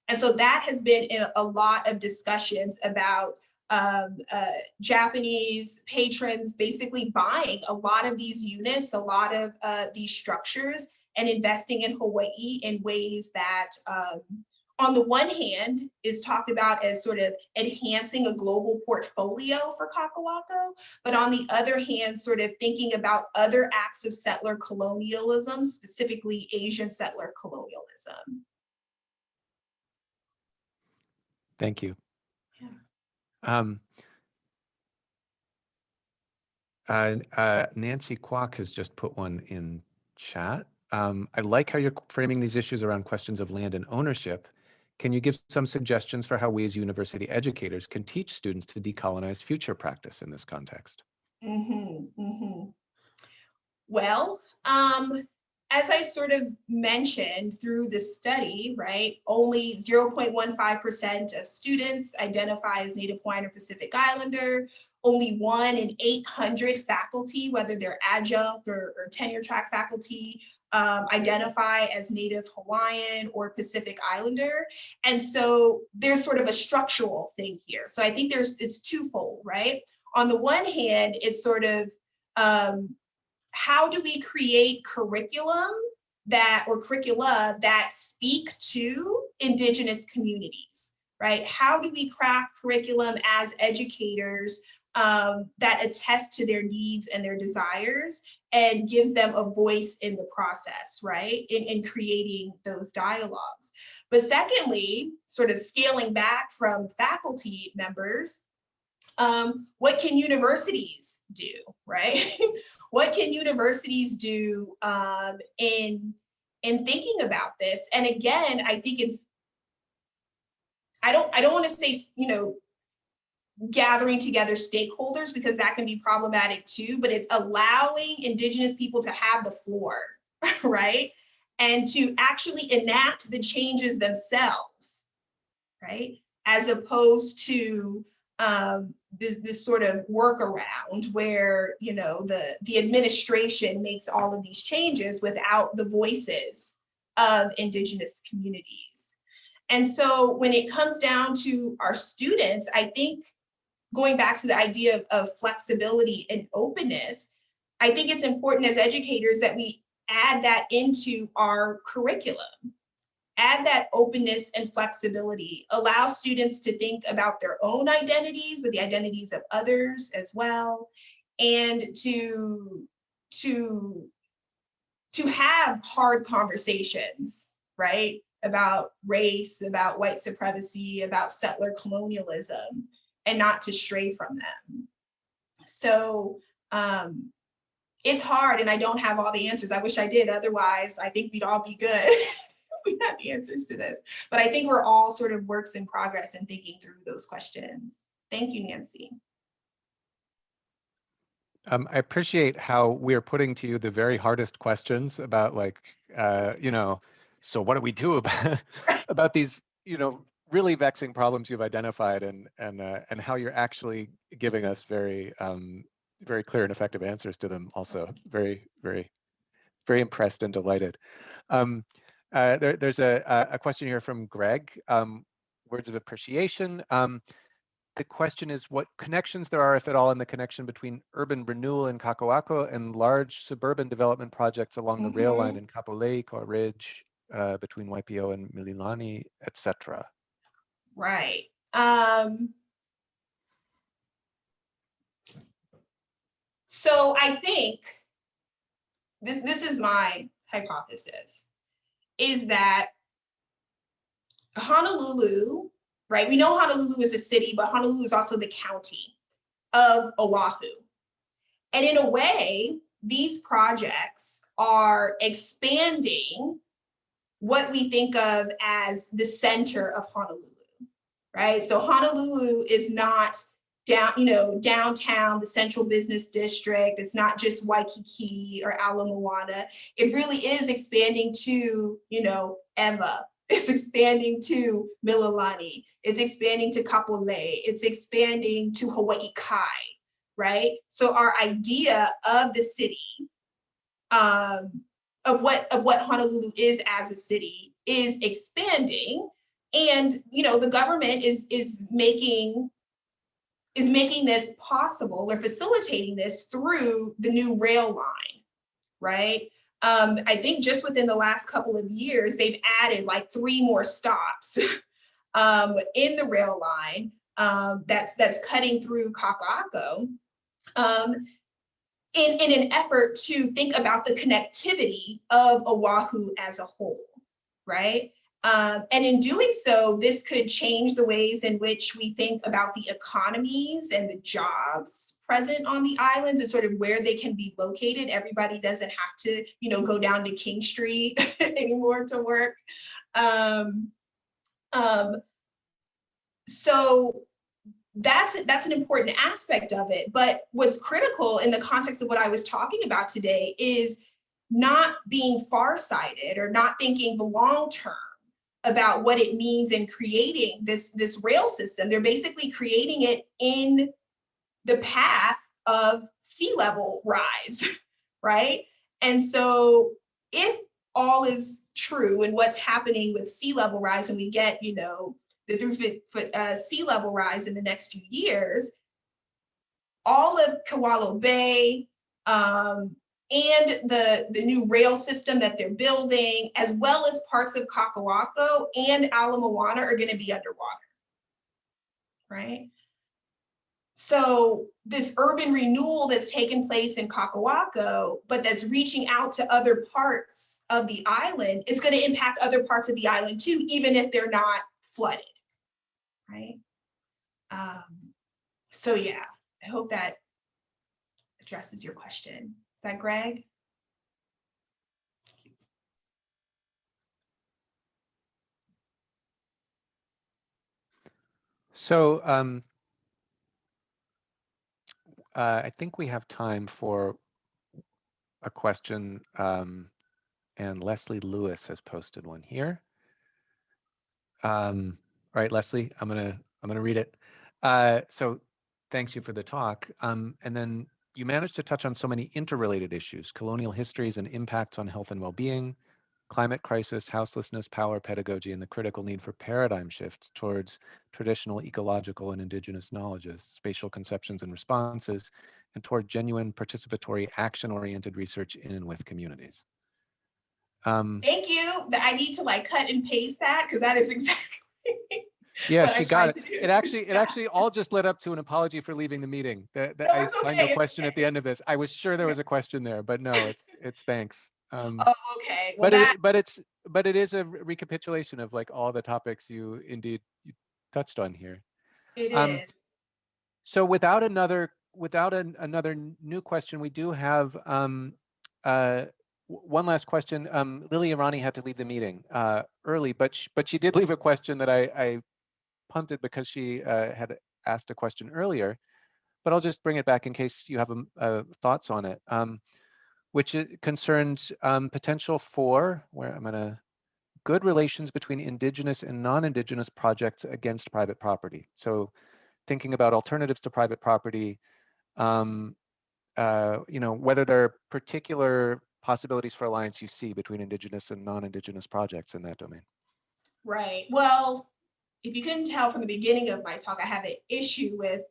And so that has been in a lot of discussions about Japanese patrons basically buying a lot of these units, a lot of these structures, and investing in Hawaii in ways that on the one hand is talked about as sort of enhancing a global portfolio for Cacahuaco, but on the other hand, sort of thinking about other acts of settler colonialism, specifically Asian settler colonialism. Thank you. Nancy Kwok has just put one in chat. I like how you're framing these issues around questions of land and ownership. Can you give some suggestions for how we as university educators can teach students to decolonize future practice in this context? Well, as I sort of mentioned through this study, right, only 0.15% of students identify as Native Hawaiian or Pacific Islander. Only 1 in 800 faculty, whether they're adjunct or tenure track faculty, identify as Native Hawaiian or Pacific Islander. And so there's sort of a structural thing here. So I think it's twofold, right? On the one hand, it's sort of, how do we create curricula that speak to Indigenous communities, right? How do we craft curriculum as educators that attest to their needs and their desires and gives them a voice in the process, right? In creating those dialogues. But secondly, sort of scaling back from faculty members, what can universities do, right? What can universities do in thinking about this? And again, I think it's, I don't want to say, you know, gathering together stakeholders, because that can be problematic too, but it's allowing Indigenous people to have the floor, right? And to actually enact the changes themselves, right? As opposed to this sort of workaround where, you know, the administration makes all of these changes without the voices of Indigenous communities. And so when it comes down to our students, I think going back to the idea of flexibility and openness, I think it's important as educators that we add that into our curriculum. Add that openness and flexibility, allow students to think about their own identities, but the identities of others as well, and to have hard conversations, right? About race, about white supremacy, about settler colonialism, and not to stray from them. So it's hard, and I don't have all the answers. I wish I did, otherwise I think we'd all be good. We have the answers to this, but I think we're all sort of works in progress in thinking through those questions. Thank you, Nancy. I appreciate how we're putting to you the very hardest questions about, like, you know, so what do we do about these, you know, really vexing problems you've identified, and how you're actually giving us very very clear and effective answers to them. Also, very impressed and delighted. There's a question here from Greg. Words of appreciation. The question is what connections there are, if at all, in the connection between urban renewal in Cacahuaco and large suburban development projects along the rail line in Kapolei, Kaw Ridge, between YPO and Mililani, etc. Right. So I think this is my hypothesis, is that Honolulu, right? We know Honolulu is a city, but Honolulu is also the county of Oahu. And in a way, these projects are expanding what we think of as the center of Honolulu, right? So Honolulu is not downtown, the central business district. It's not just Waikiki or Ala Moana. It really is expanding to, Eva. It's expanding to Mililani. It's expanding to Kapolei. It's expanding to Hawaii Kai, right? So our idea of the city, of what Honolulu is as a city, is expanding, and the government is making this possible, or facilitating this through the new rail line, right? I think just within the last couple of years, they've added like 3 more stops in the rail line that's cutting through Kaka'ako, in an effort to think about the connectivity of Oahu as a whole, right? And in doing so, this could change the ways in which we think about the economies and the jobs present on the islands, and sort of where they can be located. Everybody doesn't have to, go down to King Street anymore to work. So that's an important aspect of it. But what's critical in the context of what I was talking about today is not being farsighted, or not thinking the long term about what it means in creating this rail system. They're basically creating it in the path of sea level rise, right? And so if all is true and what's happening with sea level rise, and we get, the 3-foot sea level rise in the next few years, all of Kewalo Bay, and the new rail system that they're building, as well as parts of Kaka'ako and Ala Moana, are going to be underwater, right? So this urban renewal that's taken place in Kaka'ako, but that's reaching out to other parts of the island, it's going to impact other parts of the island too, even if they're not flooded, right? So yeah, I hope that addresses your question. Is that Greg? So I think we have time for a question, and Leslie Lewis has posted one here. All right, Leslie, I'm gonna read it. So thanks you for the talk. And then you managed to touch on so many interrelated issues: colonial histories and impacts on health and well-being, climate crisis, houselessness, power, pedagogy, and the critical need for paradigm shifts towards traditional ecological and indigenous knowledges, spatial conceptions and responses, and toward genuine participatory action-oriented research in and with communities. Thank you. I need to cut and paste that, because that is exactly yeah, what she I got tried it. to do. It actually all just led up to an apology for leaving the meeting. No, I it's find no okay. question at the end of this. I was sure there was a question there, but no, it's thanks. Oh, okay. Well, But it is a recapitulation of all the topics you touched on here. it is. So without another new question, we do have one last question. Lily Irani had to leave the meeting early, but she did leave a question that I punted because she had asked a question earlier. But I'll just bring it back in case you have thoughts on it, which concerns potential for good relations between indigenous and non-indigenous projects against private property. So thinking about alternatives to private property, whether there are particular possibilities for alliance you see between indigenous and non-indigenous projects in that domain. Right. Well, if you couldn't tell from the beginning of my talk, I have an issue with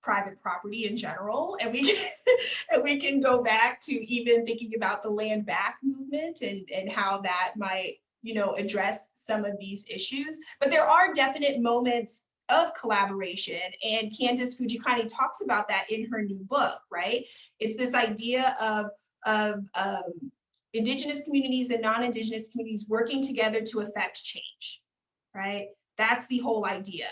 private property in general, and we can go back to even thinking about the land back movement and how that might address some of these issues. But there are definite moments of collaboration, and Candice Fujikani talks about that in her new book, right? It's this idea of indigenous communities and non-indigenous communities working together to affect change, right? That's the whole idea.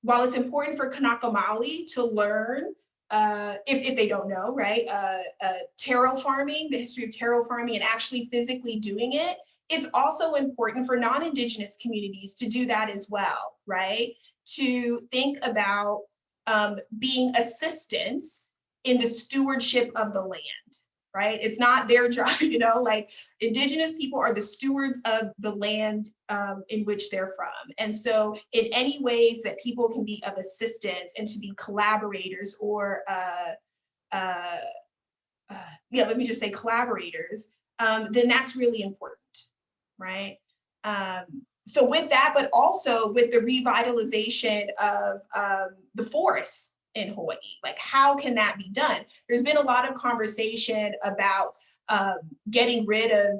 While it's important for Kanaka Maoli to learn, if they don't know, right, taro farming, the history of taro farming and actually physically doing it, it's also important for non-Indigenous communities to do that as well, right? To think about being assistants in the stewardship of the land, right? It's not their job, you know, like Indigenous people are the stewards of the land in which they're from. And so in any ways that people can be of assistance and to be collaborators or, let me just say collaborators, then that's really important, right? So with that, but also with the revitalization of the forests in Hawaii, like how can that be done? There's been a lot of conversation about getting rid of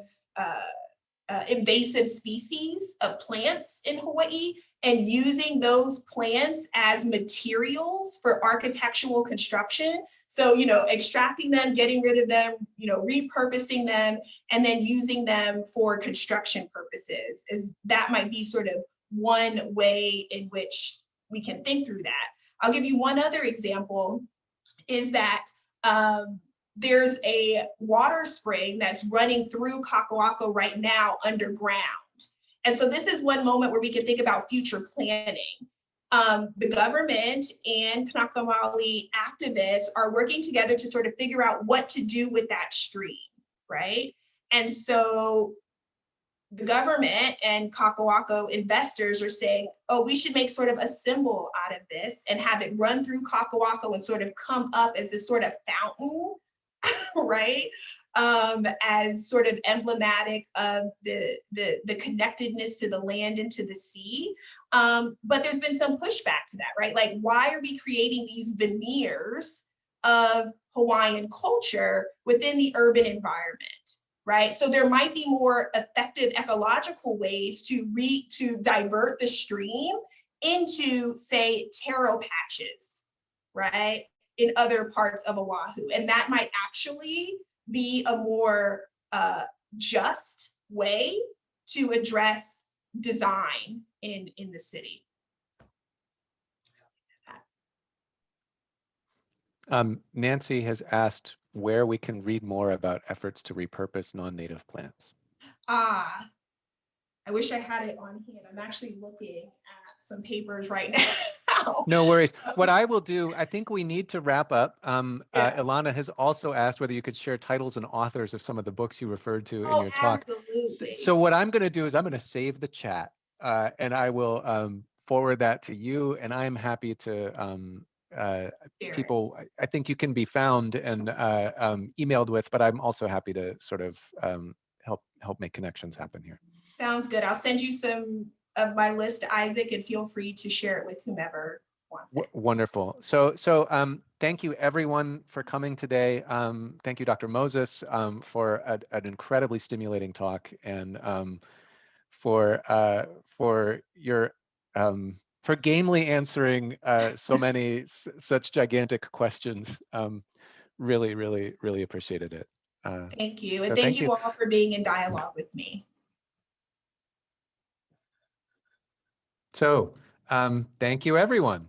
invasive species of plants in Hawaii and using those plants as materials for architectural construction. So, you know, extracting them, getting rid of them, you know, repurposing them, and then using them for construction purposes. That might be sort of one way in which we can think through that. I'll give you one other example, is that there's a water spring that's running through Kakalako right now underground. And so this is one moment where we can think about future planning. The government and Kanaka Maoli activists are working together to sort of figure out what to do with that stream, right? And so the government and Kakawako investors are saying, oh, we should make sort of a symbol out of this and have it run through Kakawako and sort of come up as this sort of fountain, right? As sort of emblematic of the connectedness to the land and to the sea. But there's been some pushback to that, right? Like, why are we creating these veneers of Hawaiian culture within the urban environment? Right, so there might be more effective ecological ways to divert the stream into, say, taro patches, right, in other parts of Oahu, and that might actually be a more just way to address design in the city. Nancy has asked where we can read more about efforts to repurpose non-native plants. I wish I had it on hand. I'm actually looking at some papers right now. No worries. What I will do, I think we need to wrap up. Ilana has also asked whether you could share titles and authors of some of the books you referred to in your talk. Absolutely. So what I'm going to do is I'm going to save the chat and I will forward that to you, and I'm happy to people, I think you can be found and emailed with, but I'm also happy to sort of help make connections happen here. Sounds good. I'll send you some of my list, Isaac, and feel free to share it with whomever wants it. Wonderful. So thank you everyone for coming today. Thank you, Dr. Moses, for an incredibly stimulating talk, and for your for gamely answering so many such gigantic questions. Really, really, really appreciated it. Thank you. And so thank you all for being in dialogue with me. So thank you, everyone.